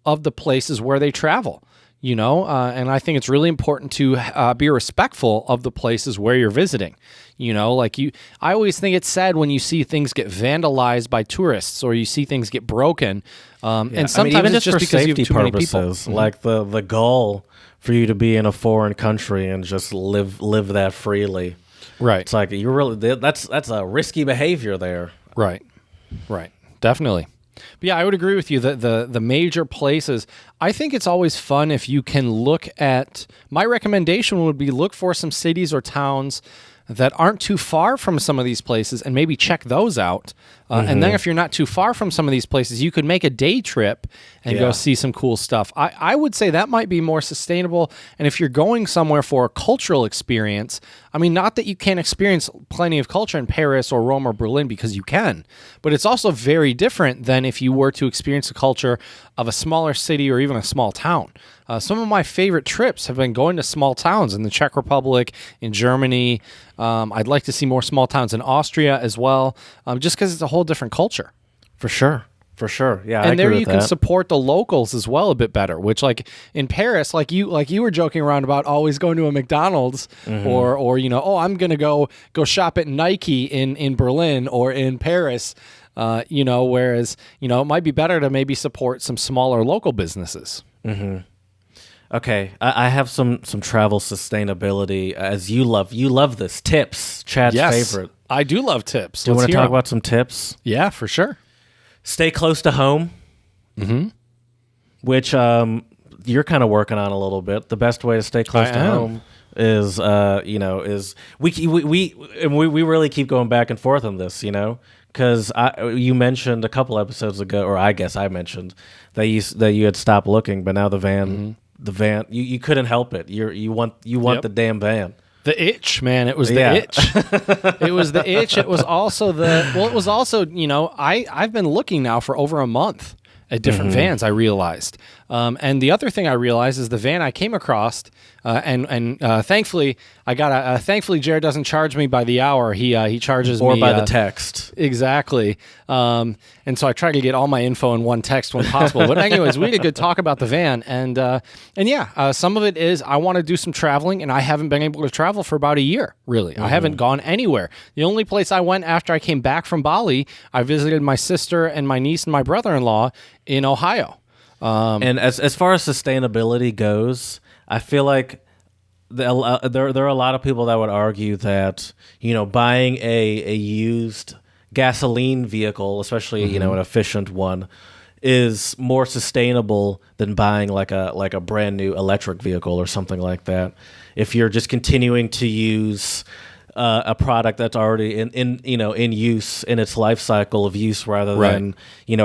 of the places where they travel. And I think it's really important to be respectful of the places where you're visiting. I always think it's sad when you see things get vandalized by tourists or you see things get broken. And sometimes even it's just for because you have safety too many people. purposes, like the goal for you to be in a foreign country and just live that freely. Right. It's like that's a risky behavior there. Right. Definitely. But yeah, I would agree with you that the major places, I think it's always fun if you can look at, my recommendation would be look for some cities or towns that aren't too far from some of these places and maybe check those out. And then if you're not too far from some of these places, you could make a day trip and go see some cool stuff. I would say that might be more sustainable. And if you're going somewhere for a cultural experience, I mean, not that you can't experience plenty of culture in Paris or Rome or Berlin, because you can, but it's also very different than if you were to experience the culture of a smaller city or even a small town. Some of my favorite trips have been going to small towns in the Czech Republic, in Germany. I'd like to see more small towns in Austria as well, just because it's a whole different culture. For sure. Yeah, and there you can support the locals as well a bit better. Which, like in Paris, like you were joking around about always going to a McDonald's, or I'm gonna go shop at Nike in Berlin or in Paris. Whereas, it might be better to maybe support some smaller local businesses. Okay, I have some travel sustainability, as you love this. Tips, Chad's favorite. I do love tips. Do you want to talk about some tips? Yeah, for sure. Stay close to home, which you're kind of working on a little bit. The best way to stay close to home is we really keep going back and forth on this, because you mentioned a couple episodes ago, or I guess I mentioned that you had stopped looking, but now the van. The van, you couldn't help it. You want the damn van. The itch, man. It was the itch. It was the itch. It was also I've been looking now for over a month at different vans, I realized. And the other thing I realized is the van I came across, and thankfully thankfully Jared doesn't charge me by the hour. He charges or me by the text. Exactly. And so I try to get all my info in one text when possible. But anyways, we had a good talk about the van, and some of it is I want to do some traveling, and I haven't been able to travel for about a year. Really, I haven't gone anywhere. The only place I went after I came back from Bali, I visited my sister and my niece and my brother-in-law in Ohio. And as far as sustainability goes, I feel like there are a lot of people that would argue that buying a used gasoline vehicle, especially an efficient one, is more sustainable than buying like a brand new electric vehicle or something like that. If you're just continuing to use a product that's already in use in its life cycle of use, rather than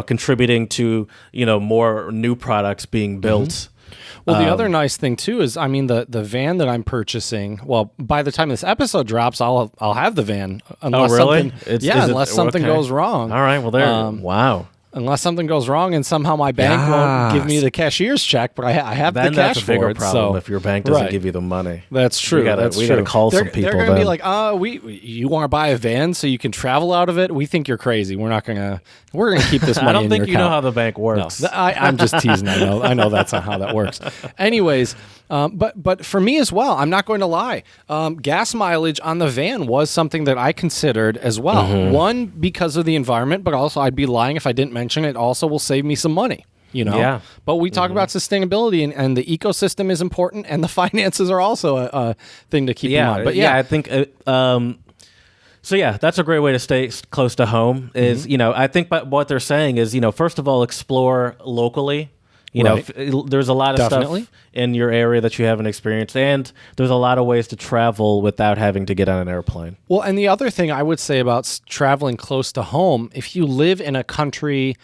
contributing to more new products being built. Well, the other nice thing too is, the van that I'm purchasing. Well, by the time this episode drops, I'll have the van. Unless really? Unless something goes wrong. All right. Well, there. Wow. Unless something goes wrong and somehow my bank won't give me the cashier's check, but I have the cash that's a bigger for it. problem if your bank doesn't give you the money. That's true. We gotta call some people. They're going to be like, you want to buy a van so you can travel out of it? We think you're crazy. We're going to keep this money. I don't in think your you know account. how the bank works. No, I'm just teasing. I know that's not how that works. Anyways, but for me as well, I'm not going to lie. Gas mileage on the van was something that I considered as well. One, because of the environment, but also I'd be lying if I didn't mention it. Also, will save me some money. Yeah. But we talk about sustainability, and the ecosystem is important, and the finances are also a thing to keep in mind. But I think. That's a great way to stay close to home. Is I think, but what they're saying is first of all, explore locally. There's a lot of stuff in your area that you haven't experienced, and there's a lot of ways to travel without having to get on an airplane. Well, and the other thing I would say about traveling close to home, if you live in a country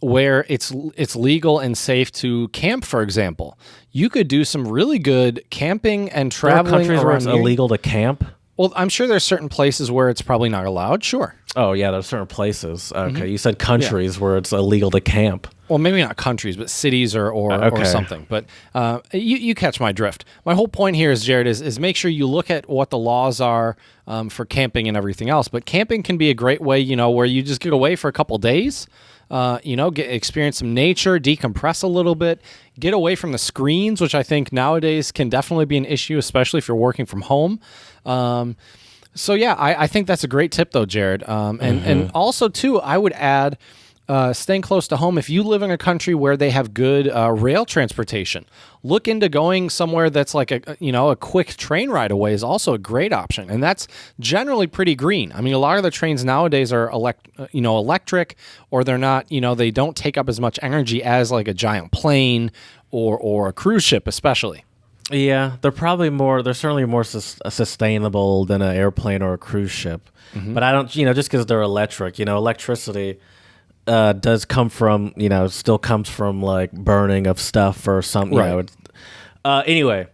where it's legal and safe to camp, for example, you could do some really good camping and traveling. There are countries where it's illegal to camp? Well, I'm sure there's certain places where it's probably not allowed. Sure. Oh, yeah, there's certain places. Okay, you said countries where it's illegal to camp. Well, maybe not countries, but cities or something. But you catch my drift. My whole point here is, Jared, is make sure you look at what the laws are for camping and everything else. But camping can be a great way, where you just get away for a couple days, experience some nature, decompress a little bit, get away from the screens, which I think nowadays can definitely be an issue, especially if you're working from home. I think that's a great tip, though, Jared. And also, too, I would add staying close to home. If you live in a country where they have good rail transportation, look into going somewhere that's like a quick train ride away is also a great option, and that's generally pretty green. A lot of the trains nowadays are electric, or they're not. They don't take up as much energy as like a giant plane or a cruise ship, especially. Yeah, they're certainly more sustainable than an airplane or a cruise ship. But I don't, just because they're electric, electricity does come from, still comes from like burning of stuff or something. Right. Anyway,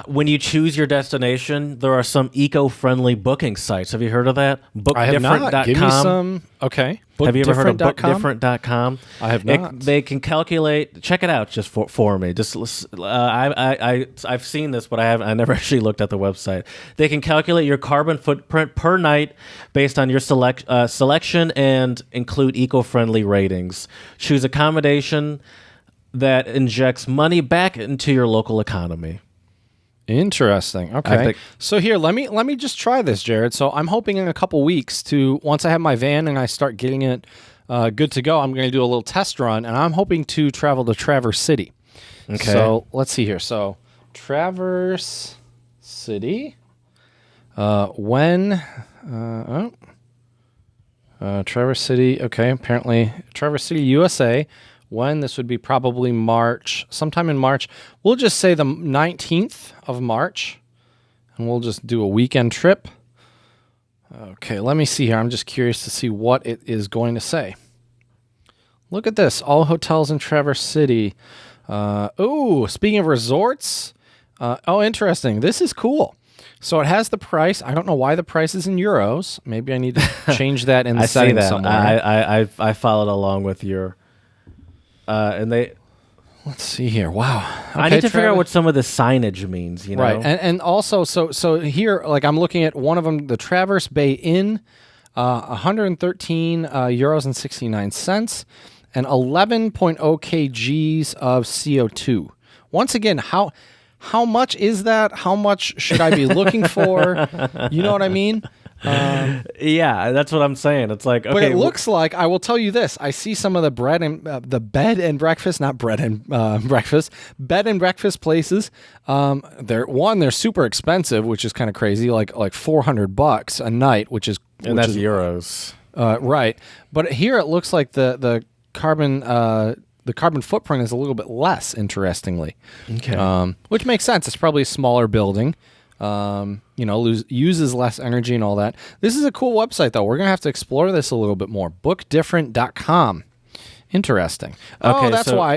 when you choose your destination, there are some eco-friendly booking sites. Have you heard of that? I have not. Give me some. Okay. Have you ever heard of bookdifferent.com? I have not. They can calculate. Check it out just for me. Just I've seen this, but I never actually looked at the website. They can calculate your carbon footprint per night based on your selection and include eco-friendly ratings. Choose accommodation that injects money back into your local economy. Interesting. Okay. So here, let me just try this, Jared. So I'm hoping in a couple weeks once I have my van and I start getting it good to go, I'm going to do a little test run, and I'm hoping to travel to Traverse City. Okay. So let's see here. So Traverse City. Traverse City. Okay. Apparently Traverse City, USA. When this would be probably March, sometime in March. We'll just say the 19th of March, and we'll just do a weekend trip. Okay, let me see here. I'm just curious to see what it is going to say. Look at this. All hotels in Traverse City. Speaking of resorts. Interesting. This is cool. So it has the price. I don't know why the price is in euros. Maybe I need to change that in the settings somewhere. I followed along with your... let's see here. Wow. Okay, I need to figure out what some of the signage means, you know? Right. And also, so here, like I'm looking at one of them, the Traverse Bay Inn, 113 euros and 69 cents, and 11.0 kgs of CO2. Once again, how much is that? How much should I be looking for? You know what I mean? Yeah, that's what I'm saying. It's like, okay. But it looks like, I will tell you this. I see some of the bed and breakfast places. They're super expensive, which is kind of crazy, like $400 a night, and that's euros. Right. But here it looks like the carbon footprint is a little bit less, interestingly. Okay. Which makes sense. It's probably a smaller building. Uses less energy and all that. This is a cool website, though. We're going to have to explore this a little bit more. Bookdifferent.com. Interesting. Okay,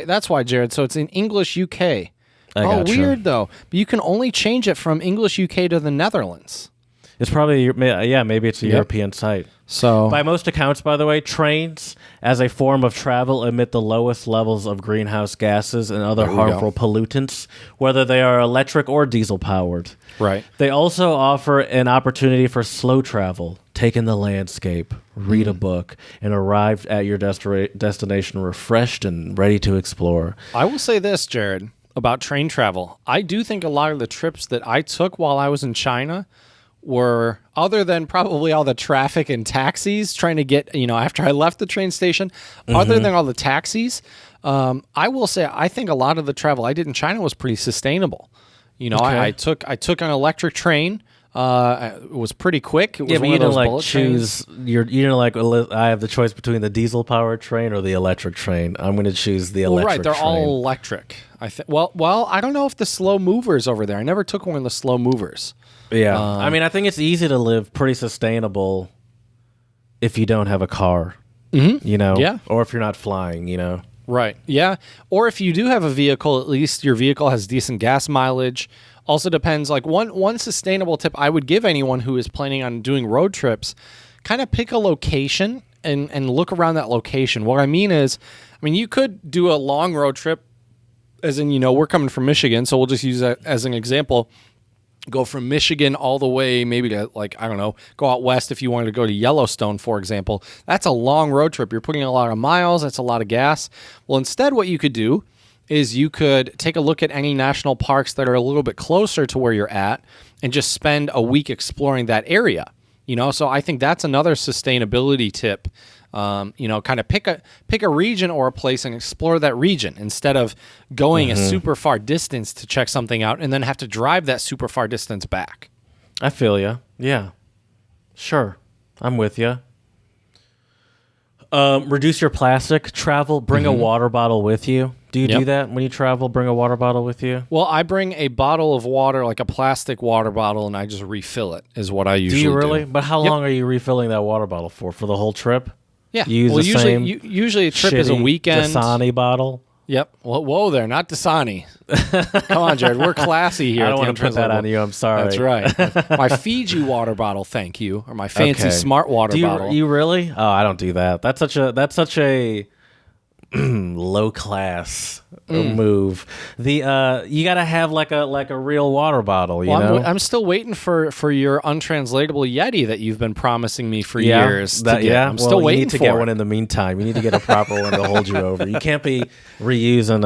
that's why, Jared. So it's in English UK. Weird, though. But you can only change it from English UK to the Netherlands. It's probably, maybe it's a European site. So, by most accounts, by the way, trains as a form of travel emit the lowest levels of greenhouse gases and other harmful pollutants, whether they are electric or diesel powered. Right. They also offer an opportunity for slow travel. Take in the landscape, read a book, and arrive at your destination refreshed and ready to explore. I will say this, Jared, about train travel. I do think a lot of the trips that I took while I was in China were, other than probably all the traffic and taxis trying to get, after I left the train station, other than all the taxis, I will say I think a lot of the travel I did in China was pretty sustainable. I took an electric train. It was pretty quick. It was but you didn't choose. You didn't I have the choice between the diesel powered train or the electric train. I'm going to choose the electric. Right, they're train. all electric. I think. Well, I don't know if the slow movers over there. I never took one of the slow movers. Yeah, I think it's easy to live pretty sustainable if you don't have a car. Yeah, or if you're not flying. Right. Yeah, or if you do have a vehicle, at least your vehicle has decent gas mileage. Also depends, like one sustainable tip I would give anyone who is planning on doing road trips, kind of pick a location and look around that location. What I mean is, you could do a long road trip, as in, we're coming from Michigan, so we'll just use that as an example. Go from Michigan all the way maybe to, go out west if you wanted to go to Yellowstone, for example. That's a long road trip. You're putting in a lot of miles. That's a lot of gas. Well, instead what you could do is you could take a look at any national parks that are a little bit closer to where you're at and just spend a week exploring that area. So I think that's another sustainability tip. Kind of pick a region or a place and explore that region instead of going a super far distance to check something out and then have to drive that super far distance back. I feel you. Yeah. Sure. I'm with you. Reduce your plastic travel. Bring a water bottle with you. Do you do that when you travel? Bring a water bottle with you? Well, I bring a bottle of water, like a plastic water bottle, and I just refill it, is what I usually do. Do you really? But how long are you refilling that water bottle for? For the whole trip? Yeah. You use usually a trip is a weekend. Dasani bottle? Yep. Well, whoa there, not Dasani. Come on, Jared. We're classy here. I don't want to put that on you. I'm sorry. That's right. My Fiji water bottle, thank you, or my fancy smart water bottle. You really? Oh, I don't do that. That's such a low class move. The you gotta have like a real water bottle. You know, I'm still waiting for your untranslatable Yeti that you've been promising me for years. I'm still waiting you need to for get it. one in the meantime. You need to get a proper one to hold you over. You can't be reusing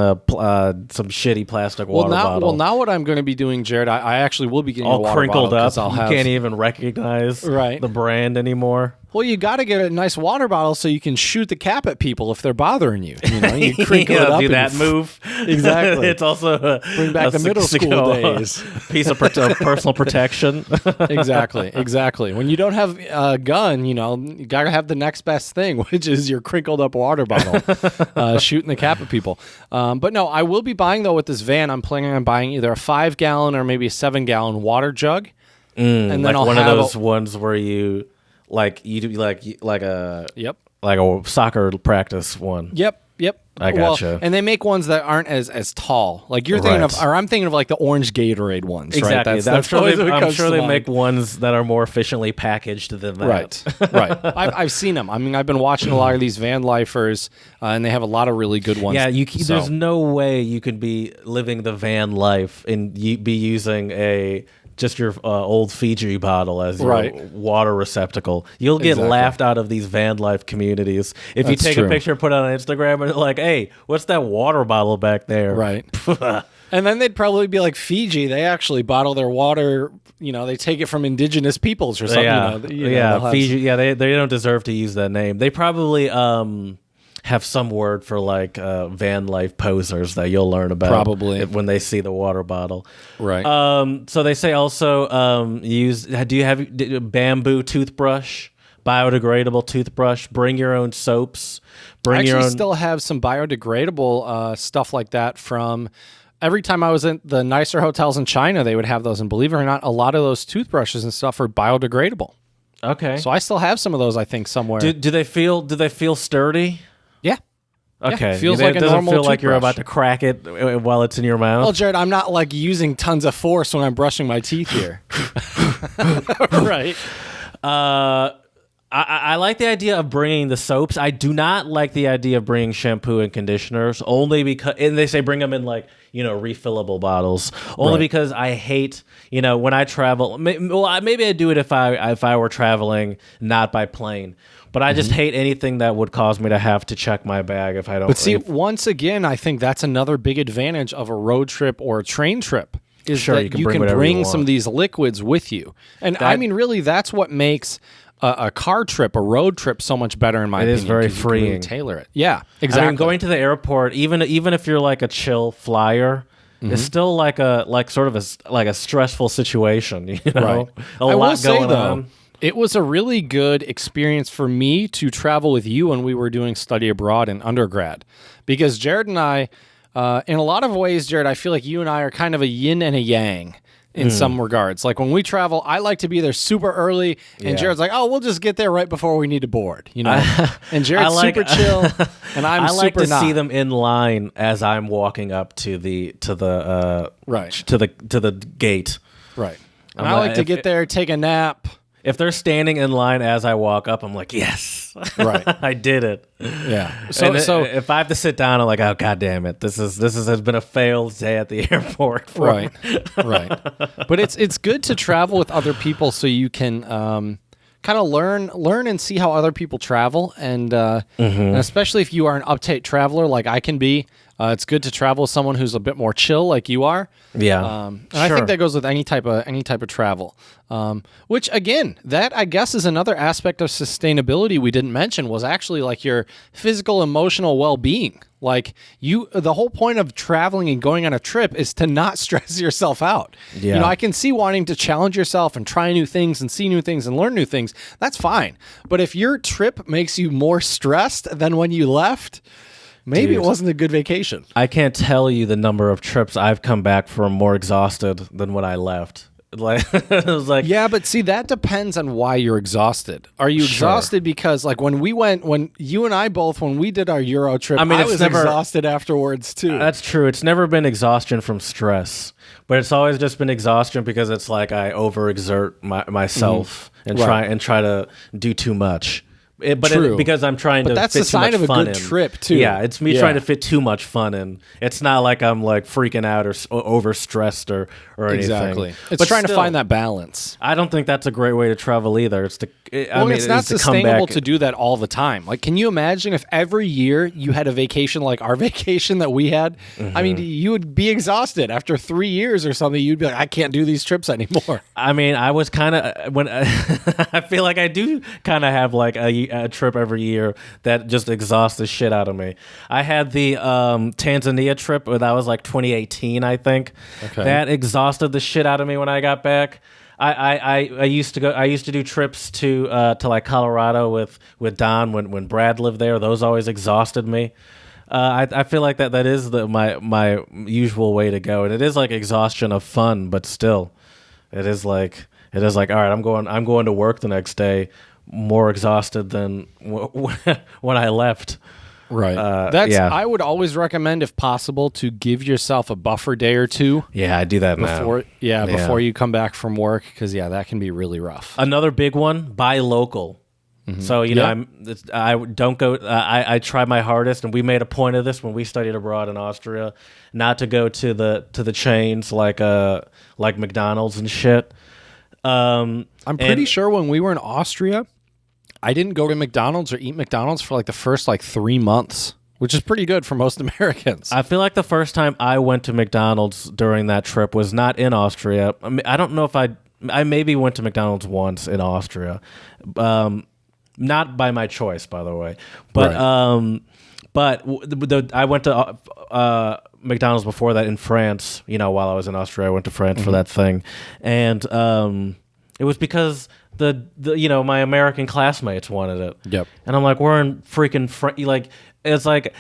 some shitty plastic water bottle. Well, now what I'm going to be doing, Jared, I actually will be getting a all water crinkled bottle up. 'cause You can't even recognize the brand anymore. Well, you got to get a nice water bottle so you can shoot the cap at people if they're bothering you. You know, you crinkle it up. Do that move. Exactly. It's also bring back the middle school days. Piece of personal protection. Exactly. When you don't have a gun, you know, you got to have the next best thing, which is your crinkled up water bottle, shooting the cap at people. But no, I will be buying though with this van. I'm planning on buying either a 5-gallon or maybe a 7-gallon water jug, and then like I'll one have of those ones where you do like a soccer practice one. Yep. I gotcha. And they make ones that aren't as tall. Like you're thinking of, or I'm thinking of like the orange Gatorade ones. Exactly. Right? I'm sure they make ones that are more efficiently packaged than that. Right. I've seen them. I mean, I've been watching a lot of these van lifers, and they have a lot of really good ones. Yeah, there's no way you could be living the van life and be using just your old Fiji bottle as your water receptacle. You'll get laughed out of these van life communities if you take a picture, put it on Instagram, and like, hey, what's that water bottle back there? Right. And then they'd probably be like, Fiji, they actually bottle their water, you know, they take it from indigenous peoples or something. Yeah, Fiji, they don't deserve to use that name. They probably have some word for like van life posers that you'll learn about probably when they see the water bottle. Right. So they say also do you have bamboo toothbrush, biodegradable toothbrush, bring your own soaps, I actually still have some biodegradable stuff like that from every time I was in the nicer hotels in China, they would have those, and believe it or not, a lot of those toothbrushes and stuff are biodegradable. Okay. So I still have some of those, I think, somewhere. Do they feel sturdy? Yeah. Okay. Yeah, feels like a normal doesn't feel like you're toothbrush. about to crack it while it's in your mouth. Well, Jared, I'm not like using tons of force when I'm brushing my teeth here. Right. I like the idea of bringing the soaps. I do not like the idea of bringing shampoo and conditioners, only because, and they say bring them in like, you know, refillable bottles, only because I hate, you know, when I travel, maybe I do it if I were traveling not by plane. But I just hate anything that would cause me to have to check my bag if I don't. But see, once again, I think that's another big advantage of a road trip or a train trip is that you can bring some of these liquids with you. And I mean, really, that's what makes a car trip, a road trip, so much better in my opinion. It is very freeing. Really tailor it. Yeah, exactly. I mean, going to the airport, even if you're like a chill flyer, it's still like a stressful situation. You know, right. A lot going on. It was a really good experience for me to travel with you when we were doing study abroad in undergrad, because Jared and I, in a lot of ways, Jared, I feel like you and I are kind of a yin and a yang in some regards. Like when we travel, I like to be there super early, and Jared's like, "Oh, we'll just get there right before we need to board," you know. And Jared's super chill, and I like super to see them in line as I'm walking up to the gate. Right. And I like to get there, take a nap. If they're standing in line as I walk up, I'm like, yes, right, I did it. Yeah. So if I have to sit down, I'm like, oh god damn it, this has been a failed day at the airport. Right. But it's good to travel with other people so you can kind of learn and see how other people travel, and especially if you are an uptight traveler like I can be. It's good to travel with someone who's a bit more chill, like you are. Yeah, and I think that goes with any type of travel. Which again, that I guess is another aspect of sustainability we didn't mention, was actually like your physical, emotional well-being. Like the whole point of traveling and going on a trip is to not stress yourself out. Yeah. You know, I can see wanting to challenge yourself and try new things and see new things and learn new things. That's fine. But if your trip makes you more stressed than when you left, maybe it wasn't a good vacation. I can't tell you the number of trips I've come back from more exhausted than when I left. Like it was like, yeah, but see, that depends on why you're exhausted. Are you exhausted because, like, when you and I both, when we did our Euro trip, I was exhausted afterwards too. That's true. It's never been exhaustion from stress, but it's always just been exhaustion because it's like I overexert myself and try to do too much. True. Because I'm trying to that's fit the too sign much of a fun good in. trip, too. Yeah, it's me Yeah. trying to fit too much fun in. It's not like I'm like freaking out or overstressed or anything. Exactly. It's but trying to still, find that balance. I don't think that's a great way to travel either. It's It's not sustainable to do that all the time. Like, can you imagine if every year you had a vacation like our vacation that we had? I mean, you would be exhausted after 3 years or something. You'd be like, I can't do these trips anymore. I mean, I was kind of when I feel like I do kind of have like a trip every year that just exhausts the shit out of me. I had the Tanzania trip, that was like 2018, I think. Okay. That exhausted the shit out of me when I got back. I used to do trips to like Colorado with Don when Brad lived there. Those always exhausted me. I feel like that is my usual way to go, and it is like exhaustion of fun, but still, it is like all right. I'm going to work the next day, more exhausted than when I left. Right. I would always recommend, if possible, to give yourself a buffer day or two. Yeah, I do that before. now. Yeah, before you come back from work, because that can be really rough. Another big one: buy local. So I don't go. I try my hardest, and we made a point of this when we studied abroad in Austria, not to go to the chains like McDonald's and shit. I'm pretty sure when we were in Austria, I didn't go to McDonald's or eat McDonald's for like the first 3 months, which is pretty good for most Americans. I feel like the first time I went to McDonald's during that trip was not in Austria. I don't know if I maybe went to McDonald's once in Austria. Not by my choice, by the way. But Right. I went to McDonald's before that in France. While I was in Austria, I went to France for that thing, and it was because the my American classmates wanted it. Yep. And I'm like, we're in freaking it's like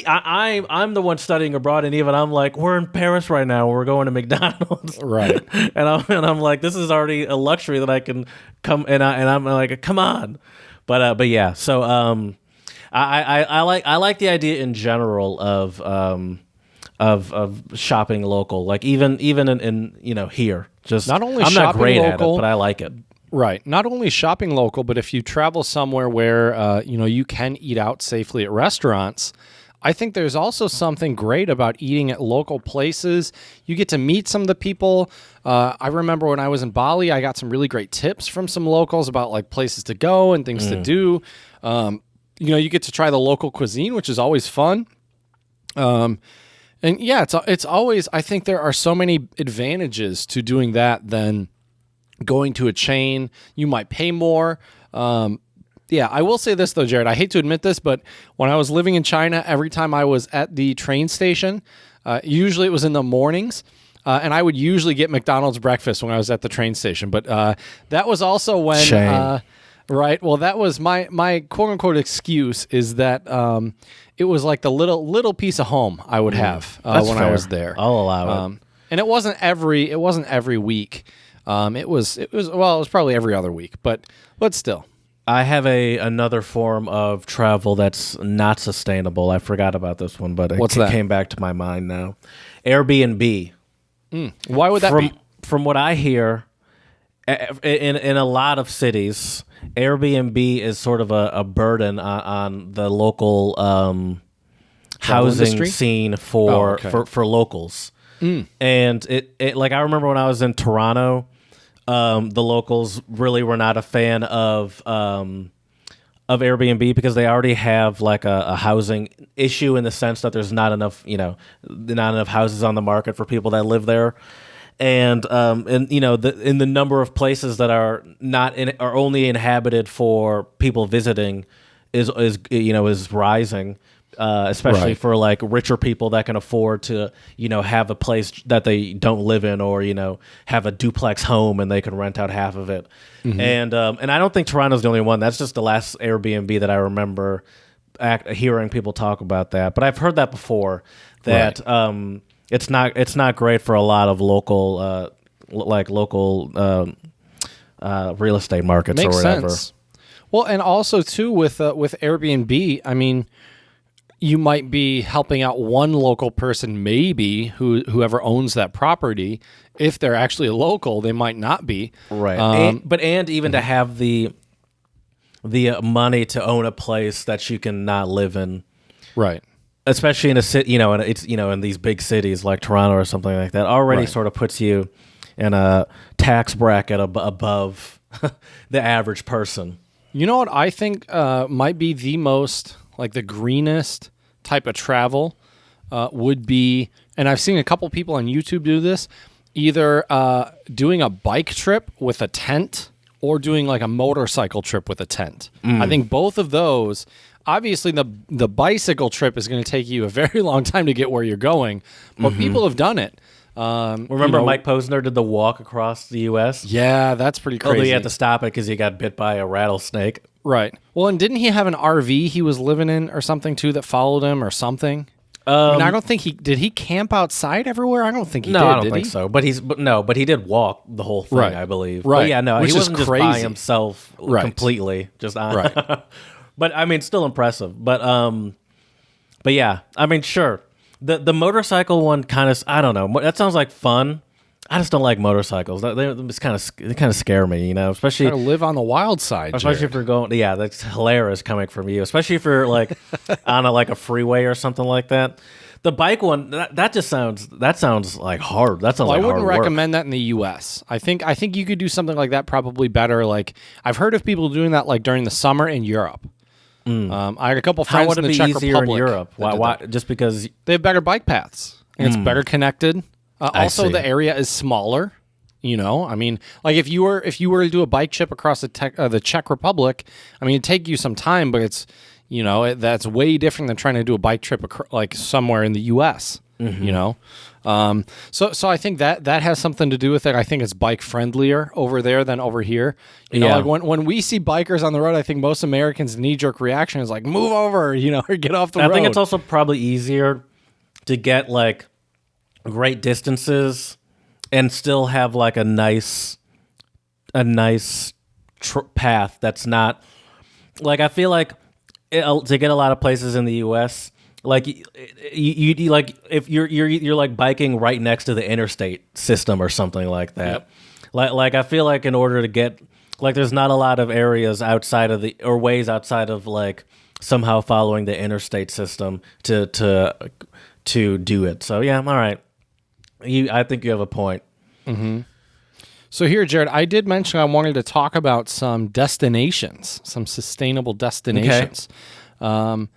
I'm the one studying abroad, and even I'm like, we're in Paris right now. We're going to McDonald's, Right? and I'm like, this is already a luxury that I can come, and I'm like, come on. But yeah, so I like the idea in general of shopping local, like even in here. Just Not only I'm not shopping great local, at it, but I like it. Right. Not only shopping local, but if you travel somewhere where you can eat out safely at restaurants, I think there's also something great about eating at local places. You get to meet some of the people. I remember when I was in Bali, I got some really great tips from some locals about like places to go and things to do. You get to try the local cuisine, which is always fun. And yeah, it's always, I think there are so many advantages to doing that than going to a chain. You might pay more. Yeah, I will say this though, Jared. I hate to admit this, but when I was living in China, every time I was at the train station, usually it was in the mornings, and I would usually get McDonald's breakfast when I was at the train station. But that was also when, Shame. right? Well, that was my quote unquote excuse is that it was like the little piece of home I would have when That's I was fair. there. I'll allow it. And it wasn't every week. It was probably every other week, but still. I have another form of travel that's not sustainable. I forgot about this one, but What's that? came back to my mind now. Airbnb. Why would that be? From what I hear, in a lot of cities, Airbnb is sort of a burden on the local housing industry? scene for locals. And it like I remember when I was in Toronto, the locals really were not a fan of Airbnb because they already have like a housing issue in the sense that there's not enough houses on the market for people that live there. And in the number of places that are are only inhabited for people visiting is rising, especially Right. for like richer people that can afford to have a place that they don't live in, or have a duplex home and they can rent out half of it. And I don't think Toronto's the only one. That's just the last Airbnb that I remember hearing people talk about that. But I've heard that before, that it's not great for a lot of local real estate markets Makes or whatever. sense. Well, and also too with Airbnb, I mean, you might be helping out one local person, maybe whoever owns that property. If they're actually a local, they might not be. Right. Um, And even to have the the money to own a place that you can not live in. Right. Especially in a city, in these big cities like Toronto or something like that, already sort of puts you in a tax bracket above the average person. You know what I think might be the most, like the greenest type of travel would be, and I've seen a couple people on YouTube do this, either doing a bike trip with a tent or doing like a motorcycle trip with a tent. I think both of those, obviously the bicycle trip is going to take you a very long time to get where you're going, but people have done it. Remember Mike Posner did the walk across the U.S.? Yeah, that's pretty crazy. Although he had to stop it because he got bit by a rattlesnake. Right. Well, and didn't he have an RV he was living in or something too that followed him or something? I don't think did he camp outside everywhere? I don't think he did. No, I don't did think he? so. But he did walk the whole thing, Right. I believe. Right. But yeah, no, Which he is wasn't just by crazy. himself completely. Just on. Right. But I mean, still impressive. But yeah, I mean, sure. The motorcycle one kind of, I don't know. That sounds like fun. I just don't like motorcycles. They kind of scare me, especially Gotta live on the wild side, especially Jared. if you're going. Yeah, that's hilarious coming from you. Especially if you're like on a freeway or something like that. The bike one, that sounds like hard. That sounds Well, like I wouldn't hard work. recommend that in the U.S. I think you could do something like that probably better. Like I've heard of people doing that like during the summer in Europe. I had a couple How friends would in it the be Czech easier Republic. in Europe? that did Why? that. Just because They have better bike paths and it's better connected. Also, see. the area is smaller. I mean, like if you were to do a bike trip across the Czech Republic, I mean, it'd take you some time, but it's that's way different than trying to do a bike trip like somewhere in the U.S. So I think that has something to do with it. I think it's bike friendlier over there than over here. Like when we see bikers on the road, I think most Americans' knee-jerk reaction is like, move over, or get off the road. I think it's also probably easier to get like great distances and still have like a nice path that's not like, I feel like to get a lot of places in the U.S., like you like if you're like biking right next to the interstate system or something like that. Yep. Like I feel like in order to get like there's not a lot of areas outside of ways outside of like somehow following the interstate system to do it. So yeah, I'm all right. I think you have a point. Mm-hmm. So here, Jared, I did mention I wanted to talk about some destinations, some sustainable destinations. Okay.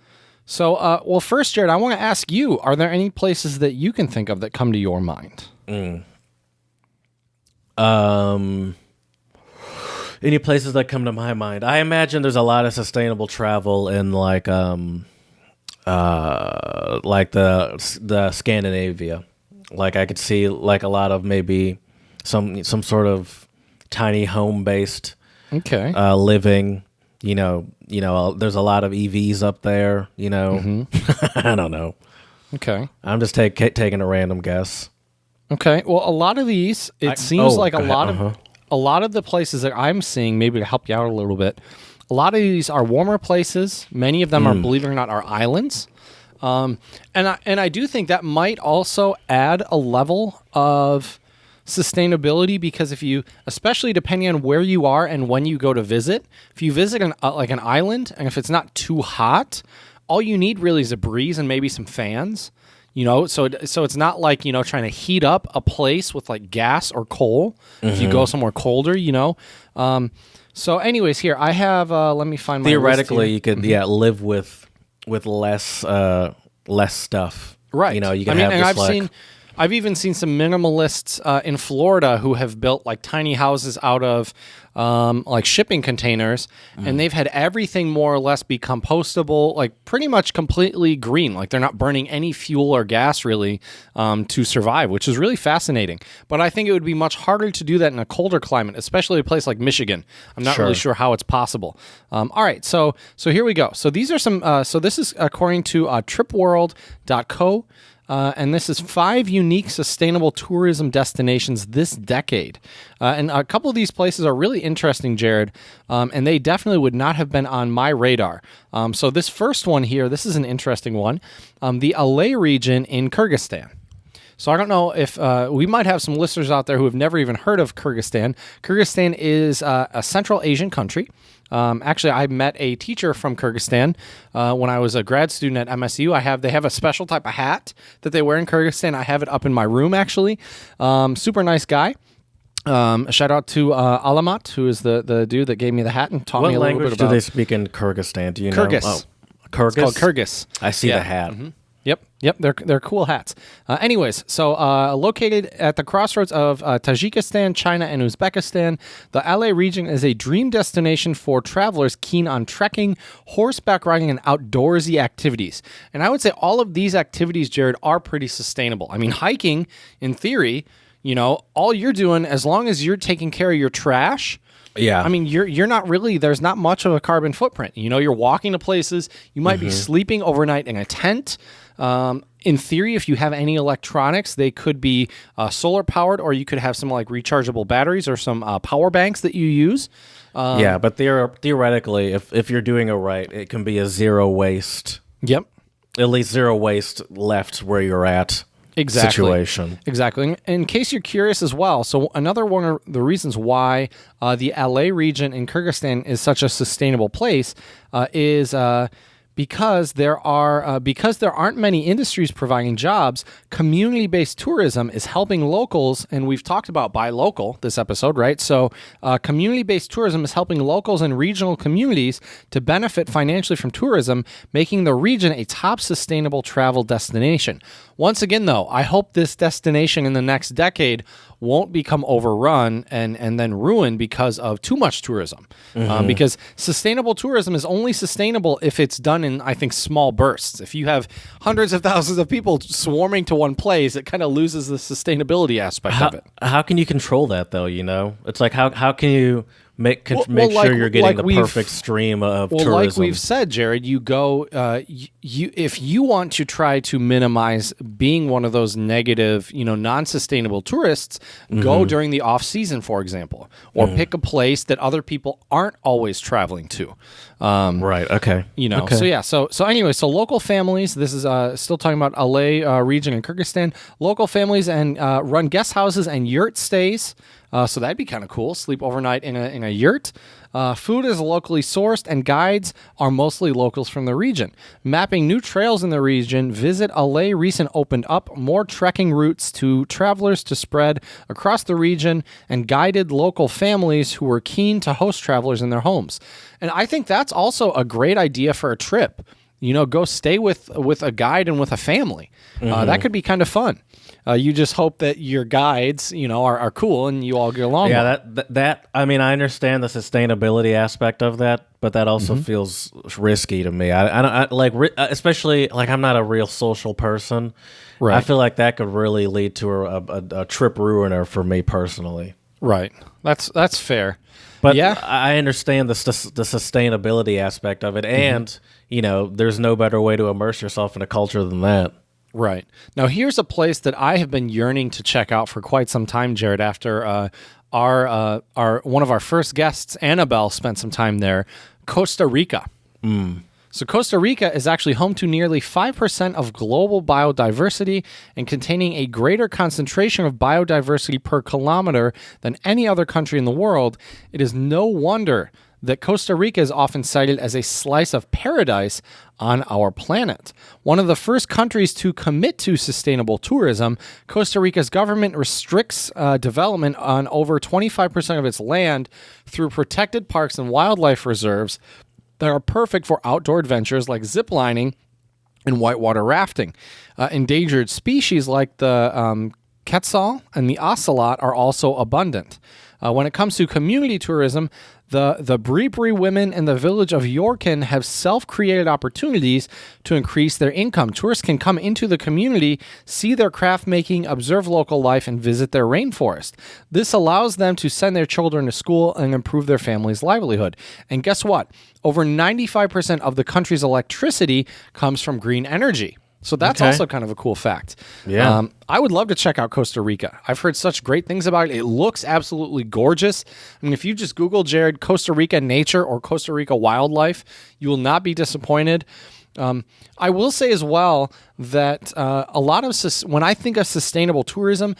Well, first, Jared, I want to ask you, are there any places that you can think of that come to your mind? Any places that come to my mind? I imagine there's a lot of sustainable travel in like the Scandinavia. Like I could see like a lot of maybe some sort of tiny home-based living. There's a lot of EVs up there. I don't know. Okay, I'm just taking a random guess. Okay, well, a lot of these, it seems like a lot of the places that I'm seeing, maybe to help you out a little bit, a lot of these are warmer places. Many of them are, believe it or not, are islands. And I do think that might also add a level of sustainability because if you, especially depending on where you are and when you go to visit, if you visit an island and if it's not too hot, all you need really is a breeze and maybe some fans. So it's not like, trying to heat up a place with like gas or coal if you go somewhere colder, So anyways, here I have, let me find my Theoretically, you could, live with less stuff. Right. You can have I've even seen some minimalists in Florida who have built like tiny houses out of like shipping containers, and they've had everything more or less be compostable, like pretty much completely green. Like they're not burning any fuel or gas really to survive, which is really fascinating. But I think it would be much harder to do that in a colder climate, especially a place like Michigan. I'm not really sure how it's possible. All right, so here we go. So these are some. So this is according to tripworld.co. And this is 5 unique sustainable tourism destinations this decade. And a couple of these places are really interesting, Jared, and they definitely would not have been on my radar. So this first one here, this is an interesting one. The Alay region in Kyrgyzstan. So I don't know if we might have some listeners out there who have never even heard of Kyrgyzstan. Kyrgyzstan is a Central Asian country. Actually, I met a teacher from Kyrgyzstan when I was a grad student at MSU. They have a special type of hat that they wear in Kyrgyzstan. I have it up in my room, actually. Super nice guy. A shout out to Alamat, who is the dude that gave me the hat and taught me a little bit about. What language do they speak in Kyrgyzstan? Do you know? Kyrgyz. Oh, Kyrgyz? It's called Kyrgyz. I see the hat. Mm-hmm. Yep, they're cool hats. Anyways, so located at the crossroads of Tajikistan, China, and Uzbekistan, the Alay region is a dream destination for travelers keen on trekking, horseback riding, and outdoorsy activities. And I would say all of these activities, Jared, are pretty sustainable. I mean, hiking, in theory, all you're doing, as long as you're taking care of your trash. Yeah. I mean, you're not really, there's not much of a carbon footprint. You're walking to places, you might be sleeping overnight in a tent. In theory, if you have any electronics, they could be solar powered, or you could have some like rechargeable batteries or some power banks that you use. Yeah, but theoretically, if you're doing it right, it can be a zero waste. Yep. At least zero waste left where you're at. Situation. Exactly. In case you're curious as well, so another one of the reasons why the Alay region in Kyrgyzstan is such a sustainable place is because there aren't many industries providing jobs. Community-based tourism is helping locals, and we've talked about buy local this episode, right? So community-based tourism is helping locals and regional communities to benefit financially from tourism, making the region a top sustainable travel destination. Once again, though, I hope this destination in the next decade won't become overrun and then ruined because of too much tourism. Because sustainable tourism is only sustainable if it's done in, I think, small bursts. If you have hundreds of thousands of people swarming to one place, it kind of loses the sustainability aspect of it. How can you control that, though? It's like how can you make sure you're getting the perfect stream of tourism? Well, like we've said, Jared, you go if you want to try to minimize being one of those negative, non-sustainable tourists, go during the off season, for example, or pick a place that other people aren't always traveling to. Right. Okay. Okay. So yeah. So anyway, so local families. This is still talking about Alay region in Kyrgyzstan. Local families and run guest houses and yurt stays. So that'd be kind of cool. Sleep overnight in a yurt. Food is locally sourced, and guides are mostly locals from the region. Mapping new trails in the region, Visit Alay recent opened up more trekking routes to travelers to spread across the region, and guided local families who were keen to host travelers in their homes. And I think that's also a great idea for a trip. Go stay with a guide and with a family. That could be kind of fun. You just hope that your guides, are cool and you all get along. Yeah, that. I mean, I understand the sustainability aspect of that, but that also feels risky to me. I don't especially like I'm not a real social person. Right. I feel like that could really lead to a trip ruiner for me personally. Right. That's fair. But yeah, I understand the sustainability aspect of it, and there's no better way to immerse yourself in a culture than that. Right. Now, here's a place that I have been yearning to check out for quite some time, Jared, after our one of our first guests, Annabelle, spent some time there, Costa Rica. So Costa Rica is actually home to nearly 5% of global biodiversity and containing a greater concentration of biodiversity per kilometer than any other country in the world. It is no wonder that Costa Rica is often cited as a slice of paradise on our planet. One of the first countries to commit to sustainable tourism, Costa Rica's government restricts development on over 25% of its land through protected parks and wildlife reserves that are perfect for outdoor adventures like zip lining and whitewater rafting. Endangered species like the quetzal and the ocelot are also abundant. When it comes to community tourism, the Bribri women in the village of Yorkin have self-created opportunities to increase their income. Tourists can come into the community, see their craft making, observe local life, and visit their rainforest. This allows them to send their children to school and improve their family's livelihood. And guess what? Over 95% of the country's electricity comes from green energy. So that's also kind of a cool fact. Yeah. I would love to check out Costa Rica. I've heard such great things about it. It looks absolutely gorgeous. I mean, if you just Google, Jared, Costa Rica nature or Costa Rica wildlife, you will not be disappointed. I will say as well that a lot of when I think of sustainable tourism,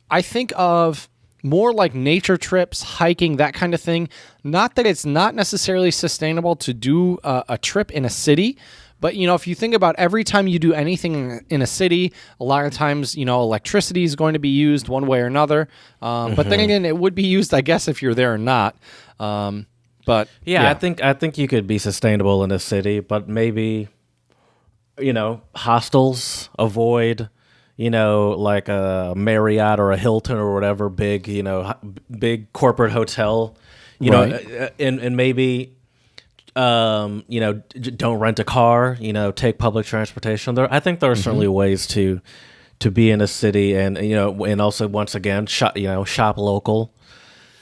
I think of more like nature trips, hiking, that kind of thing. Not that it's not necessarily sustainable to do a trip in a city, but if you think about every time you do anything in a city, a lot of times electricity is going to be used one way or another. But then again, it would be used, I guess, if you're there or not. But yeah, I think you could be sustainable in a city, but maybe hostels, avoid. Like a Marriott or a Hilton or whatever big, big corporate hotel, and maybe, don't rent a car, take public transportation. I think there are certainly ways to be in a city and also once again, shop local.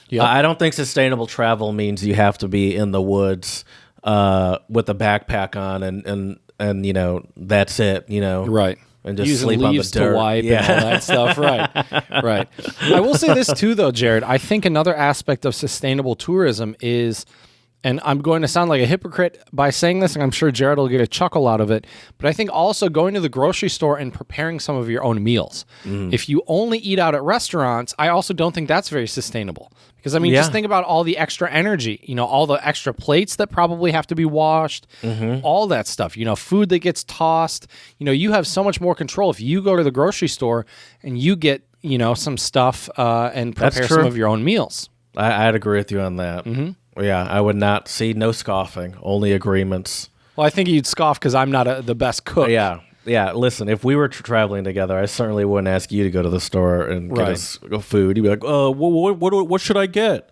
Yep. I don't think sustainable travel means you have to be in the woods with a backpack on and that's it, Right. And just using sleep on the leaves dirt. to wipe and all that stuff. Right. I will say this too, though, Jared. I think another aspect of sustainable tourism is, and I'm going to sound like a hypocrite by saying this, and I'm sure Jared will get a chuckle out of it, but I think also going to the grocery store and preparing some of your own meals. If you only eat out at restaurants, I also don't think that's very sustainable. Because, just think about all the extra energy, all the extra plates that probably have to be washed, all that stuff, food that gets tossed. You have so much more control if you go to the grocery store and you get, some stuff and prepare some of your own meals. I'd agree with you on that. Yeah, I would not see no scoffing, only agreements. Well, I think you'd scoff because I'm not the best cook. Yeah, listen, if we were traveling together, I certainly wouldn't ask you to go to the store and get us food. You'd be like, what should I get?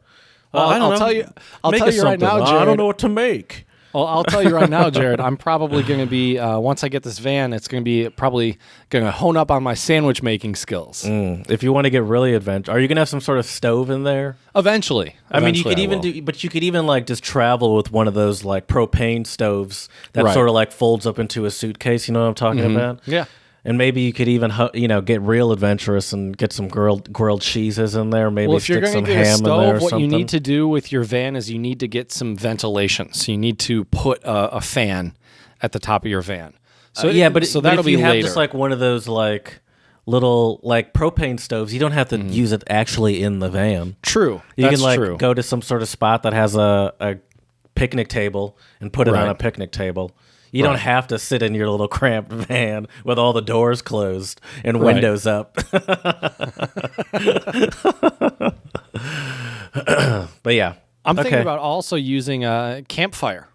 I'll tell you right now, Jared. I don't know what to make. Well, I'll tell you right now, Jared, I'm probably going to be, once I get this van, it's going to be probably going to hone up on my sandwich making skills. If you want to get really adventurous, are you going to have some sort of stove in there? Eventually. I mean, you could even you could even like just travel with one of those like propane stoves that sort of like folds up into a suitcase. You know what I'm talking about? Yeah. And maybe you could even, get real adventurous and get some grilled cheeses in there. Maybe if you're stick some going to get a ham in there stove, or what something. you need to do with your van is you need to get some ventilation. So you need to put a fan at the top of your van. So that'll be you have later. just like one of those like little like propane stoves, you don't have to use it actually in the van. True. You That's can true. go to some sort of spot that has a picnic table and put it on a picnic table. You don't have to sit in your little cramped van with all the doors closed and windows up. But yeah. I'm thinking about also using a campfire.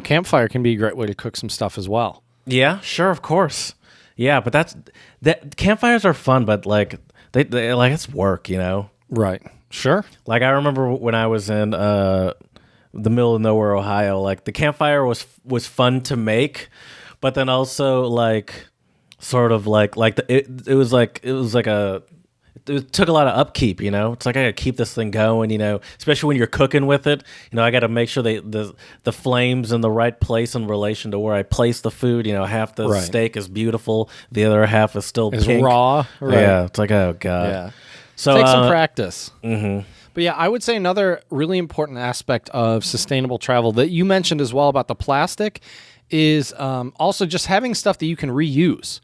Campfire can be a great way to cook some stuff as well. Yeah, sure, of course. Yeah, but that campfires are fun, but like they like it's work, Right. Sure. Like I remember when I was in the middle of nowhere, Ohio, like the campfire was fun to make, but then also like sort of it took a lot of upkeep, It's like I gotta keep this thing going, especially when you're cooking with it. I gotta make sure the flame's in the right place in relation to where I place the food. Half the steak is beautiful, the other half is still pink. Raw. Right. Yeah, it's like, oh god. Yeah. So take some practice. But yeah, I would say another really important aspect of sustainable travel that you mentioned as well about the plastic is also just having stuff that you can reuse.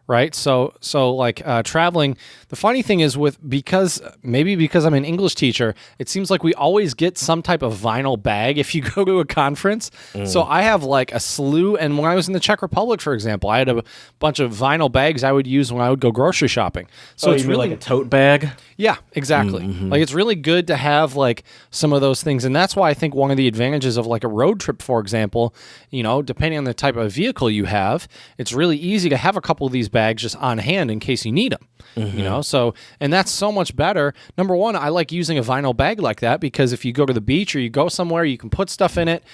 Right. So like traveling, the funny thing is because I'm an English teacher, it seems like we always get some type of vinyl bag if you go to a conference. So I have like a slew. And when I was in the Czech Republic, for example, I had a bunch of vinyl bags I would use when I would go grocery shopping. So it's really like a tote bag. Yeah, exactly. Like it's really good to have like some of those things. And that's why I think one of the advantages of like a road trip, for example, depending on the type of vehicle you have, it's really easy to have a couple of these bags just on hand in case you need them. So, and that's so much better. Number one, I like using a vinyl bag like that because if you go to the beach or you go somewhere, you can put stuff in it.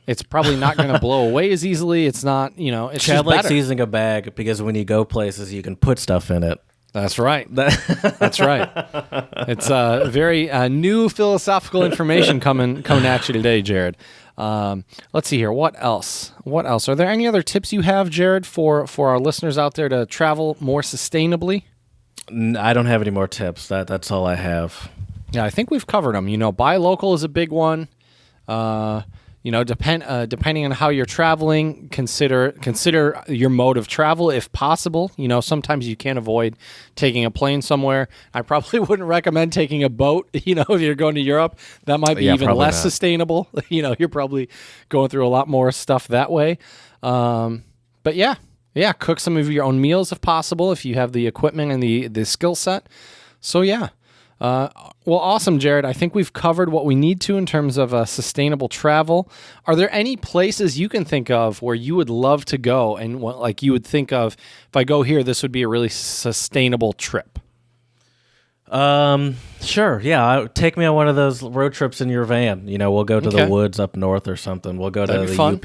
It's probably not going to blow away as easily. It's not, it's Chad just likes better. using a bag because when you go places, you can put stuff in it. That's right. That's right. It's very new philosophical information coming at you today, Jared. Let's see here. What else? Are there any other tips you have, Jared, for our listeners out there to travel more sustainably? I don't have any more tips. That's all I have. Yeah, I think we've covered them. Buy local is a big one. depending on how you're traveling, consider your mode of travel if possible. Sometimes you can't avoid taking a plane somewhere. I probably wouldn't recommend taking a boat. If you're going to Europe, that might be even less sustainable. You're probably going through a lot more stuff that way. But yeah, cook some of your own meals if possible, if you have the equipment and the skill set. So yeah. Well, awesome, Jared. I think we've covered what we need to in terms of sustainable travel. Are there any places you can think of where you would love to go and you would think of, if I go here, this would be a really sustainable trip? Sure. Yeah. Take me on one of those road trips in your van. We'll go to the woods up north or something. We'll go to the UP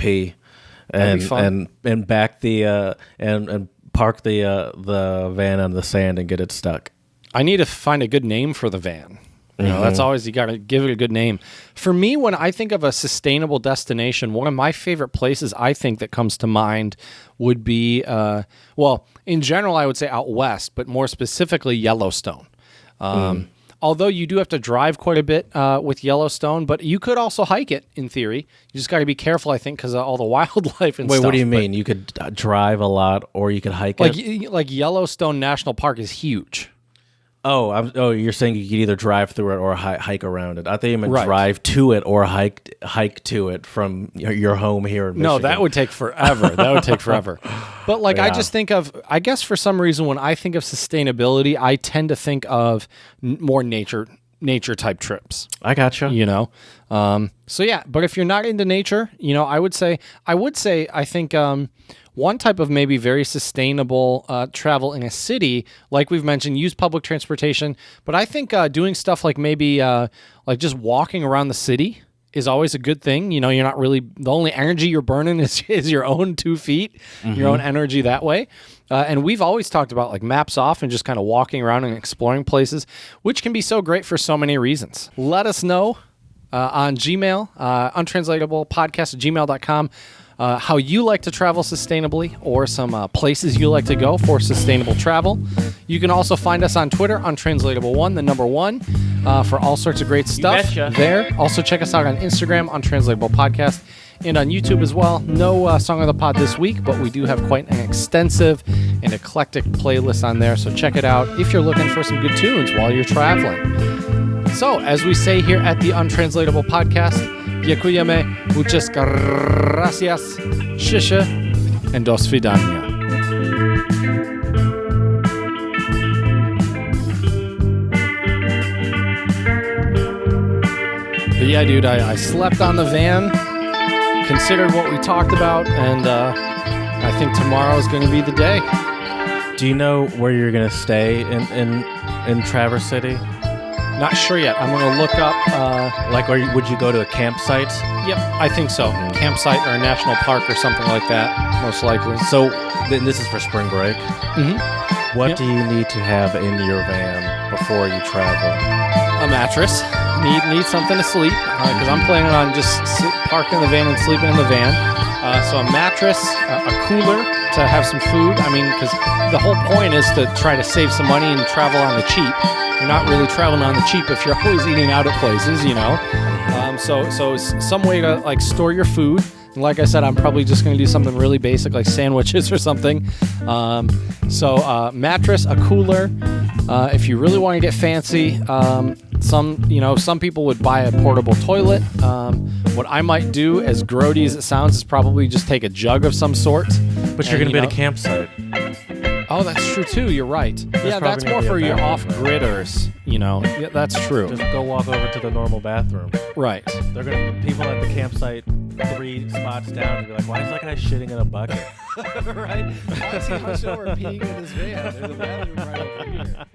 and back the and park the van on the sand and get it stuck. I need to find a good name for the van. That's always, you got to give it a good name. For me, when I think of a sustainable destination, one of my favorite places I think that comes to mind would be, in general, I would say out west, but more specifically Yellowstone. Although you do have to drive quite a bit with Yellowstone, but you could also hike it in theory. You just got to be careful, I think, because of all the wildlife and stuff. Wait, what do you mean? You could drive a lot or you could hike it? Like Yellowstone National Park is huge. Oh, you're saying you could either drive through it or hike around it. I thought you meant drive to it or hike to it from your home here in Michigan. No, that would take forever. But I just think of, I guess for some reason, when I think of sustainability, I tend to think of more nature type trips. I gotcha. So yeah, but if you're not into nature, I would say, I think, one type of maybe very sustainable travel in a city, like we've mentioned, use public transportation. But I think doing stuff like maybe just walking around the city is always a good thing. You're not really, the only energy you're burning is your own 2 feet, your own energy that way. And we've always talked about maps off and just kind of walking around and exploring places, which can be so great for so many reasons. Let us know on Gmail, untranslatablepodcast@gmail.com. How you like to travel sustainably, or some places you like to go for sustainable travel. You can also find us on Twitter, Untranslatable1, the number 1, for all sorts of great stuff there. Also check us out on Instagram, Untranslatable Podcast, and on YouTube as well. No Song of the Pod this week, but we do have quite an extensive and eclectic playlist on there, so check it out if you're looking for some good tunes while you're traveling. So, as we say here at the Untranslatable Podcast, dziękujemy, muchas gracias, shisha, and do svidania. But yeah, dude, I slept on the van, considered what we talked about, and I think tomorrow is going to be the day. Do you know where you're going to stay in Traverse City? Not sure yet. I'm going to look up. Would you go to a campsite? Yep, I think so. Campsite or a national park or something like that, most likely. So this is for spring break. Mm-hmm. What do you need to have in your van before you travel? A mattress. Need something to sleep because I'm planning on just parking the van and sleeping in the van. So a mattress, a cooler to have some food. I mean, because the whole point is to try to save some money and travel on the cheap. You're not really traveling on the cheap if you're always eating out at places, So some way to store your food. And like I said, I'm probably just going to do something really basic like sandwiches or something. Mattress, a cooler. If you really want to get fancy, some people would buy a portable toilet. What I might do, as grody as it sounds, is probably just take a jug of some sort. But you're going to be at a campsite. Oh, that's true too. You're right. That's more for your off-gridders. Yeah, that's true. Just go walk over to the normal bathroom. Right. They're gonna people at the campsite 3 spots down and be like, "Why is that guy shitting in a bucket?" Right. Why is he hunched over peeing in his van? There's a bathroom right over here.